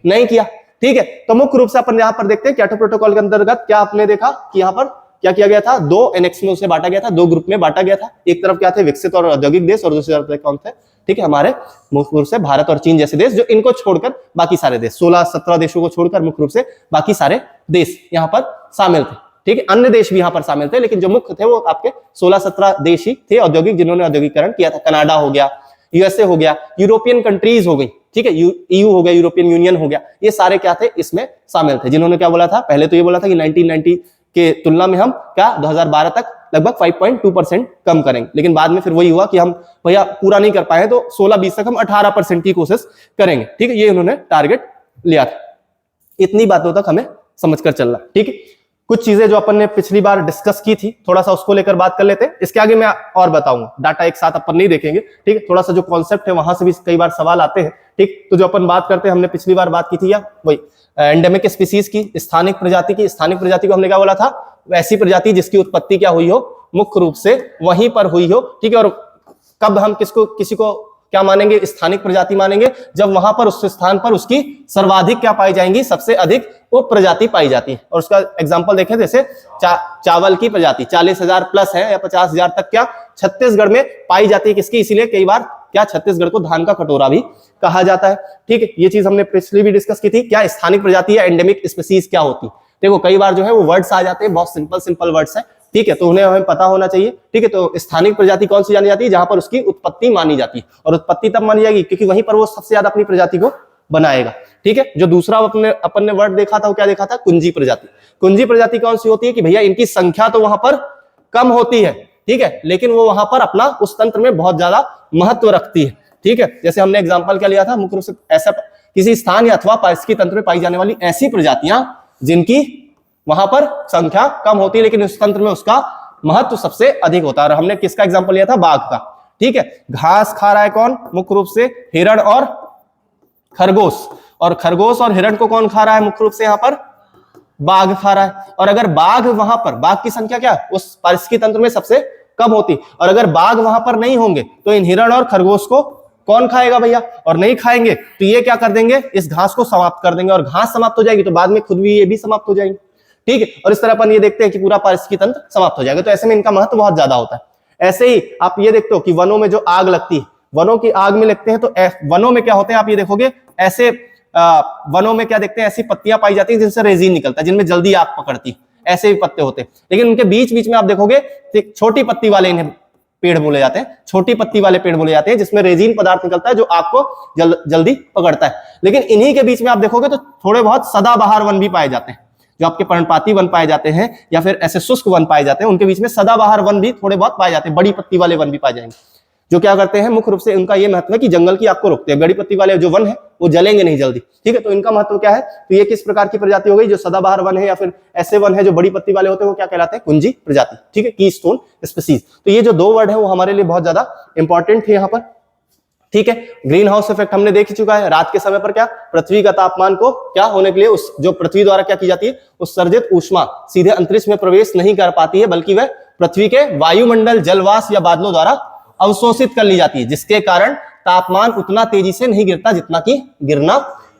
नहीं किया, ठीक है। तो मुख्य रूप से अपन यहां पर देखते हैं क्योटो प्रोटोकॉल के अंतर्गत क्या आपने देखा कि यहां पर क्या किया गया था, 2 एनेक्स में उसे बांटा गया था, 2 ग्रुप में बांटा गया था। एक तरफ क्या थे, विकसित और औद्योगिक देश, और दूसरी तरफ कौन थे, ठीक है, हमारे मुख्य रूप से भारत और चीन जैसे देश, जो इनको छोड़कर बाकी सारे देश, 16-17 देशों को छोड़कर मुख्य रूप से बाकी सारे देश यहां पर शामिल थे, ठीक है। अन्य देश भी यहां पर शामिल थे, लेकिन जो मुख्य थे वो आपके 16-17 देश ही थे औद्योगिक, जिन्होंने औद्योगिकरण किया था। कनाडा हो गया, यूएसए हो गया, यूरोपियन कंट्रीज हो गई, ठीक है, ईयू हो गया, यूरोपियन यूनियन हो गया, ये सारे क्या थे, इसमें शामिल थे, जिन्होंने क्या बोला था, पहले तो ये बोला था कि 1990 के तुलना में हम क्या 2012 तक लगभग 5.2% कम करेंगे, लेकिन बाद में फिर वही हुआ कि हम भैया पूरा नहीं कर पाए, तो 16-20 तक हम 18% की कोशिश करेंगे, ठीक है, ये उन्होंने टारगेट लिया था। इतनी बातों तक हमें समझकर चलना, ठीक है। कुछ चीजें जो अपन ने पिछली बार डिस्कस की थी, थोड़ा सा उसको लेकर बात कर लेते हैं, इसके आगे मैं और बताऊंगा, डाटा एक साथ अपन नहीं देखेंगे, ठीक है, थोड़ा सा जो कॉन्सेप्ट है वहां से भी कई बार सवाल आते हैं, ठीक। तो जो अपन बात करते हैं, हमने पिछली बार बात की थी या वही एंडेमिक स्पीसीज की, स्थानिक प्रजाति की। स्थानिक प्रजाति को हमने क्या बोला था, वैसी प्रजाति जिसकी उत्पत्ति क्या हुई हो, मुख्य रूप से वहीं पर हुई हो, ठीक है। और कब हम किसी को क्या मानेंगे, स्थानिक प्रजाति मानेंगे, जब वहां पर उस स्थान पर उसकी सर्वाधिक क्या पाई जाएंगी, सबसे अधिक वो प्रजाति पाई जाती है। और उसका एग्जांपल देखें, जैसे चावल की प्रजाति 40,000 प्लस है या 50,000 तक क्या छत्तीसगढ़ में पाई जाती है, किसकी, इसीलिए कई बार क्या छत्तीसगढ़ को धान का कटोरा भी कहा जाता है, ठीक है। ये चीज हमने पिछली भी डिस्कस की थी, क्या स्थानिक प्रजाति या एंडेमिक स्पीसीज क्या होती। देखो कई बार जो है वो वर्ड्स आ जाते हैं, बहुत सिंपल वर्ड्स है, ठीक है, तो उन्हें हमें पता होना चाहिए। ठीक है, तो स्थानिक प्रजाति कौन सी जानी जाती है? जहां पर उसकी उत्पत्ति मानी जाती है, और उत्पत्ति तब मानी जाएगी क्योंकि वहीं पर वो सबसे ज्यादा अपनी प्रजाति को बनाएगा। ठीक है, जो दूसरा अपन ने वर्ड देखा था वो क्या देखा था? कुंजी प्रजाति। कुंजी प्रजाति कौन सी होती है कि भैया इनकी संख्या तो वहां पर कम होती है, ठीक है, लेकिन वो वहां पर अपना उस तंत्र में बहुत ज्यादा महत्व रखती है। ठीक है, जैसे हमने एग्जांपल क्या लिया था? मुख्य रूप से ऐसा किसी स्थान या अथवा पारिस्थितिकी तंत्र में पाई जाने वाली ऐसी प्रजातियां जिनकी वहां पर संख्या कम होती है लेकिन उस तंत्र में उसका महत्व सबसे अधिक होता है। और हमने किसका एग्जांपल लिया था? बाघ का। ठीक है, घास खा रहा है कौन? मुख्य रूप से हिरण और खरगोश, और खरगोश और हिरण को कौन खा रहा है? मुख्य रूप से यहाँ पर बाघ खा रहा है। और अगर बाघ वहां पर, बाघ की संख्या क्या उस पारिस्थितिकी तंत्र में सबसे कम होती, और अगर बाघ वहां पर नहीं होंगे तो इन हिरण और खरगोश को कौन खाएगा भैया? और नहीं खाएंगे तो ये क्या कर देंगे? इस घास को समाप्त कर देंगे, और घास समाप्त हो जाएगी तो बाद में खुद भी ये भी समाप्त हो जाएंगे। ठीक है, और इस तरह अपन ये देखते हैं कि पूरा पारिस्थितिकी तंत्र समाप्त हो जाएगा। तो ऐसे में इनका महत्व बहुत ज्यादा होता है। ऐसे ही आप ये देखते हो कि वनों में जो आग लगती है, वनों की आग में लगते हैं तो वनों में क्या होते हैं? आप ये देखोगे ऐसे वनों में क्या देखते हैं? ऐसी पत्तियां पाई जाती हैं जिनसे रेजिन निकलता है, जिनमें जल्दी आग पकड़ती है, ऐसे भी पत्ते होते हैं। लेकिन उनके बीच बीच में आप देखोगे छोटी पत्ती वाले इन्हें पेड़ बोले जाते हैं, छोटी पत्ती वाले पेड़ बोले जाते हैं, जिसमें रेजिन पदार्थ निकलता है जो आग को जल्दी पकड़ता है। लेकिन इन्हीं के बीच में आप देखोगे तो थोड़े बहुत सदाबहार वन भी पाए जाते हैं, जो आपके पर्णपाती वन पाए जाते हैं या फिर ऐसे शुष्क वन पाए जाते हैं, उनके बीच में सदाबहार वन भी थोड़े बहुत पाए जाते हैं, बड़ी पत्ती वाले वन भी पाए जाएंगे, जो क्या करते हैं? मुख्य रूप से उनका ये महत्व है कि जंगल की आग को रोकते हैं। बड़ी पत्ती वाले जो वन है वो जलेंगे नहीं जल्दी। ठीक है, तो इनका महत्व क्या है? तो ये किस प्रकार की प्रजाति हो गई? जो सदाबहार वन है या फिर ऐसे वन है जो बड़ी पत्ती वाले होते हैं, वो क्या कहलाते हैं? कुंजी प्रजाति। ठीक है, कीस्टोन स्पीसीज। तो ये जो दो वर्ड है वो हमारे लिए बहुत ज्यादा इंपॉर्टेंट है यहाँ पर। ठीक है, ग्रीन हाउस इफेक्ट हमने देख ही चुका है। रात के समय पर क्या पृथ्वी का तापमान को क्या होने के लिए उस जो पृथ्वी द्वारा क्या की जाती है, उत्सर्जित ऊष्मा सीधे अंतरिक्ष में प्रवेश नहीं कर पाती है, बल्कि वह पृथ्वी के वायुमंडल, जलवाष्प या बादलों द्वारा अवशोषित कर ली जाती है, जिसके कारण तापमान उतना तेजी से नहीं गिरता जितना कि गिरना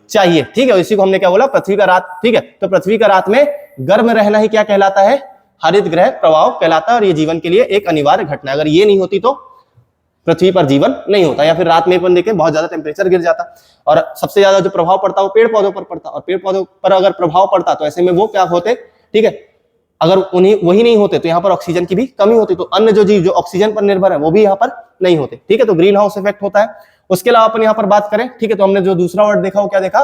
चाहिए। ठीक है, इसी को हमने क्या बोला? पृथ्वी का रात। ठीक है, तो पृथ्वी का रात में गर्म रहना ही क्या कहलाता है? हरित ग्रह प्रभाव कहलाता है, और ये जीवन के लिए एक अनिवार्य घटना है। अगर ये नहीं होती तो पृथ्वी पर जीवन नहीं होता, या फिर रात में अपन देखें बहुत ज्यादा टेम्परेचर गिर जाता, और सबसे ज्यादा जो प्रभाव पड़ता है वो पेड़ पौधों पर पड़ता, और पेड़ पौधों पर अगर प्रभाव पड़ता तो ऐसे में वो क्या होते? ठीक है, अगर उन्हीं वही नहीं होते तो यहाँ पर ऑक्सीजन की भी कमी होती, तो अन्य जो जीव जो ऑक्सीजन पर निर्भर है वो भी यहाँ पर नहीं होते। ठीक है, तो ग्रीन हाउस इफेक्ट होता है। उसके अलावा अपन यहाँ पर बात करें, ठीक है, तो हमने जो दूसरा वर्ड देखा वो क्या देखा?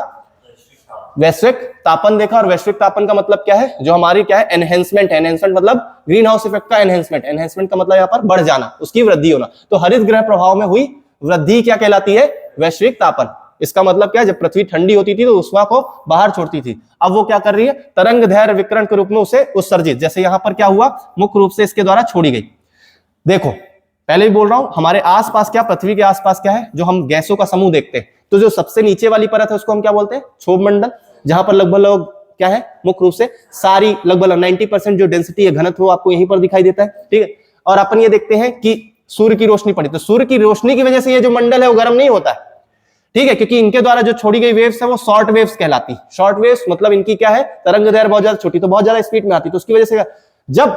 वैश्विक तापन देखा। और वैश्विक तापन का मतलब क्या है? जो हमारी क्या है? एनहेंसमेंट। एनहेंसमेंट मतलब ग्रीन हाउस इफेक्ट का एनहेंसमेंट। एनहेंसमेंट का मतलब यहाँ पर बढ़ जाना, उसकी वृद्धि होना। तो हरित ग्रह प्रभाव में हुई वृद्धि क्या कहलाती है? वैश्विक तापन। इसका मतलब क्या है? जब पृथ्वी ठंडी होती थी तो ऊष्मा को बाहर छोड़ती थी, अब वो क्या कर रही है? तरंग दैर्घ्य विकिरण के रूप में उसे उत्सर्जित, जैसे यहां पर क्या हुआ? मुख्य रूप से इसके द्वारा छोड़ी गई। देखो, पहले भी बोल रहा हूं, हमारे आसपास क्या, पृथ्वी के आसपास क्या है? जो हम गैसों का समूह देखते हैं, तो जो सबसे नीचे वाली परत है उसको हम क्या बोलते हैं? क्षोभ मंडल, जहां पर लगभग क्या है? मुख्य रूप से सारी लगभग 90% जो डेंसिटी है, घनत्व, वो आपको यहीं पर दिखाई देता है। ठीक है, और अपन ये देखते हैं कि सूर्य की रोशनी पड़ी, तो सूर्य की रोशनी की वजह से ये जो मंडल है वो गर्म नहीं होता है। ठीक है, क्योंकि इनके द्वारा जो छोड़ी गई वेव्स है वो शॉर्ट वेव्स कहलाती है। शॉर्ट वेव्स मतलब इनकी क्या है? तरंग दैर्घ्य बहुत ज्यादा छोटी, तो बहुत ज्यादा स्पीड में आती, तो उसकी वजह से जब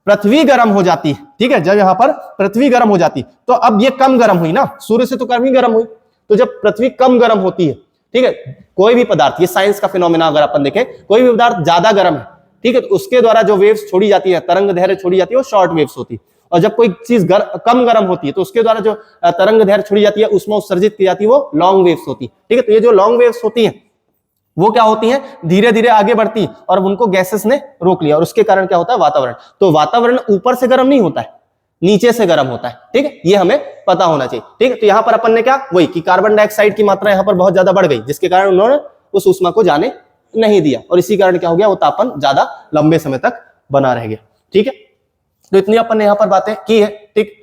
पृथ्वी गर्म हो जाती है, ठीक है, जब यहाँ पर पृथ्वी गर्म हो जाती, तो अब ये कम गर्म हुई ना, सूर्य से तो कम ही गर्म हुई, तो जब पृथ्वी कम गर्म होती है, ठीक है, कोई भी पदार्थ, ये साइंस का फिनोमेना अगर अपन देखें, कोई भी पदार्थ ज्यादा गर्म है, ठीक है, तो उसके द्वारा जो वेव्स छोड़ी जाती है, तरंग दैर्घ्य छोड़ी जाती है, वो शॉर्ट वेव्स होती है। और जब कोई चीज कम गर्म होती है तो उसके द्वारा जो तरंग दैर्घ्य छोड़ी जाती है, उसमें उत्सर्जित की जाती है, वो लॉन्ग वेव्स होती है। ठीक है, तो ये जो लॉन्ग वेव्स होती हैं वो क्या होती हैं? धीरे धीरे आगे बढ़ती, और उनको गैसेस ने रोक लिया, और उसके कारण क्या होता है? वातावरण। तो वातावरण ऊपर से गर्म नहीं होता है, नीचे से गर्म होता है। ठीक है, ये हमें पता होना चाहिए। ठीक है, तो यहां पर अपन ने क्या, वही कि कार्बन डाइऑक्साइड की मात्रा यहां पर बहुत ज्यादा बढ़ गई, जिसके कारण उन्होंने उस ऊष्मा को जाने नहीं दिया, और इसी कारण क्या हो गया? वो तापन ज्यादा लंबे समय तक बना रह गया। ठीक है, तो इतनी अपन ने यहां पर बातें की है। ठीक,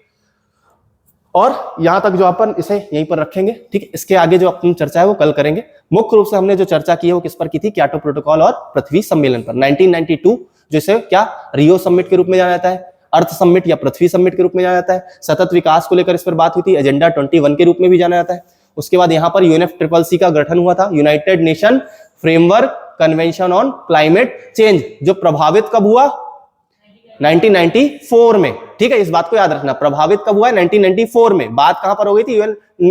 और यहां तक जो अपन इसे यहीं पर रखेंगे। ठीक है, इसके आगे जो अपन चर्चा है वो कल करेंगे। मुख्य रूप से हमने जो चर्चा की है वो किस पर की थी? क्योटो प्रोटोकॉल और पृथ्वी सम्मेलन पर। 1992 जिसे क्या रियो समिट के रूप में जाना जाता है, अर्थ समिट या पृथ्वी समिट के रूप में जाना जाता है। सतत विकास को लेकर इस पर बात हुई थी, एजेंडा 21 के रूप में भी जाना जाता है। उसके बाद यहाँ पर UNFCCC का गठन हुआ था, United nation framework convention on climate change, जो प्रभावित कब हुआ? 1994 में। ठीक है, इस बात को याद रखना, प्रभावित कब हुआ है? 1994 में। बात कहां पर हो गई थी?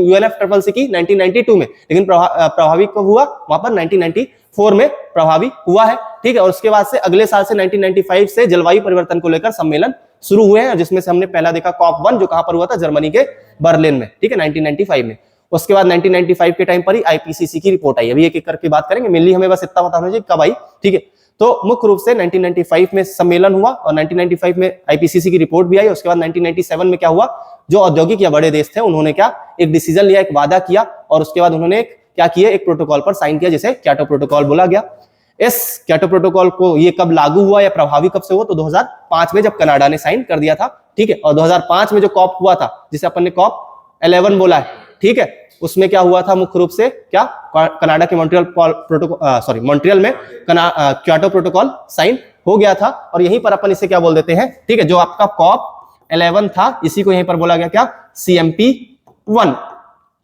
UNFCCC की 1992 में, लेकिन प्रभावित कब हुआ? वहां पर 1994 1994 में प्रभावी हुआ है, ठीक है। और उसके बाद से अगले साल से 1995 से जलवायु परिवर्तन को लेकर सम्मेलन शुरू हुए हैं, जिसमें से हमने पहला देखा COP1 जो कहां पर हुआ था, जर्मनी के बर्लिन में, ठीक है, 1995 में। उसके बाद 1995 के टाइम पर ही IPCC की रिपोर्ट आई। अभी एक एक करके बात करेंगे, मेनली हमें बस इतना पता होना चाहिए कब आई, ठीक है। तो मुख्य रूप से 1995 में सम्मेलन हुआ और 1995 में IPCC की रिपोर्ट भी आई। उसके बाद 1997 में क्या हुआ, जो औद्योगिक या बड़े देश थे उन्होंने क्या एक डिसीजन लिया, एक वादा किया, और उसके बाद उन्होंने क्या किया, एक प्रोटोकॉल पर साइन किया, जिसे क्योटो प्रोटोकॉल बोला गया। इस क्योटो प्रोटोकॉल को ये कब लागू हुआ या प्रभावी कब से हुआ, तो 2005 में जब कनाडा ने साइन कर दिया था, ठीक है। और 2005 में जो कॉप हुआ था, जिसे अपन ने COP11 बोला है, ठीक है, उसमें क्या हुआ था मुख्य रूप से, क्या कनाडा के मॉन्ट्रियल में क्योटो प्रोटोकॉल साइन हो गया था। और यहीं पर अपन इसे क्या बोल देते हैं, ठीक है, जो आपका COP11 था, इसी को यहीं पर बोला गया क्या, CMP1,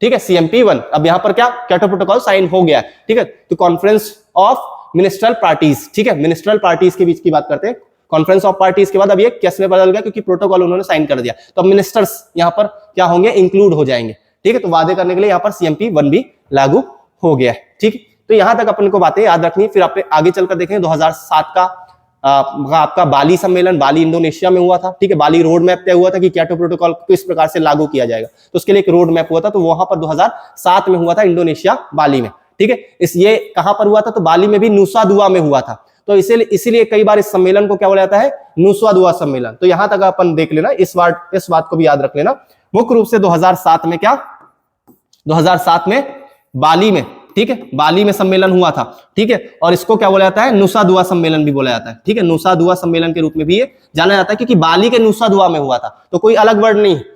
ठीक है, CMP1। अब यहां पर क्या क्योटो प्रोटोकॉल साइन हो गया, ठीक है। तो कॉन्फ्रेंस ऑफ मिनिस्ट्रल पार्टीज, ठीक है, मिनिस्ट्रल पार्टीज के बीच की बात करते हैं। कॉन्फ्रेंस ऑफ पार्टीज के बाद अब ये केस में बदल गया, क्योंकि प्रोटोकॉल उन्होंने साइन कर दिया, तो अब मिनिस्टर्स यहां पर क्या होंगे, इंक्लूड हो जाएंगे, ठीक है। तो वादे करने के लिए यहां पर CMP1 भी लागू हो गया है, ठीक। तो यहां तक अपन को बातें याद रखनी है। फिर आप आगे चलकर देखेंगे 2007 का आपका बाली सम्मेलन, बाली इंडोनेशिया में हुआ था, ठीक है। बाली रोड मैप तय हुआ था कि क्योटो प्रोटोकॉल को इस प्रकार से लागू किया जाएगा, तो उसके लिए एक रोड मैप हुआ था, तो वहां पर 2007 में हुआ था, इंडोनेशिया, बाली में, ठीक है। ये कहां पर हुआ था, तो बाली में भी नुसा दुआ में हुआ था। तो इसीलिए कई बार इस सम्मेलन को क्या बोला जाता है, नुसा दुआ सम्मेलन। तो यहां तक अपन देख लेना, इस बात को भी याद रख लेना। मुख्य रूप से 2007 में क्या, 2007 में बाली में, ठीक है, बाली में सम्मेलन हुआ था, ठीक है। और इसको क्या बोला जाता है, नुसा दुआ सम्मेलन भी बोला जाता है, ठीक है। नुसा दुआ सम्मेलन के रूप में भी ये जाना जाता है, क्योंकि बाली के नुसा दुआ में हुआ था, तो कोई अलग वर्ड नहीं,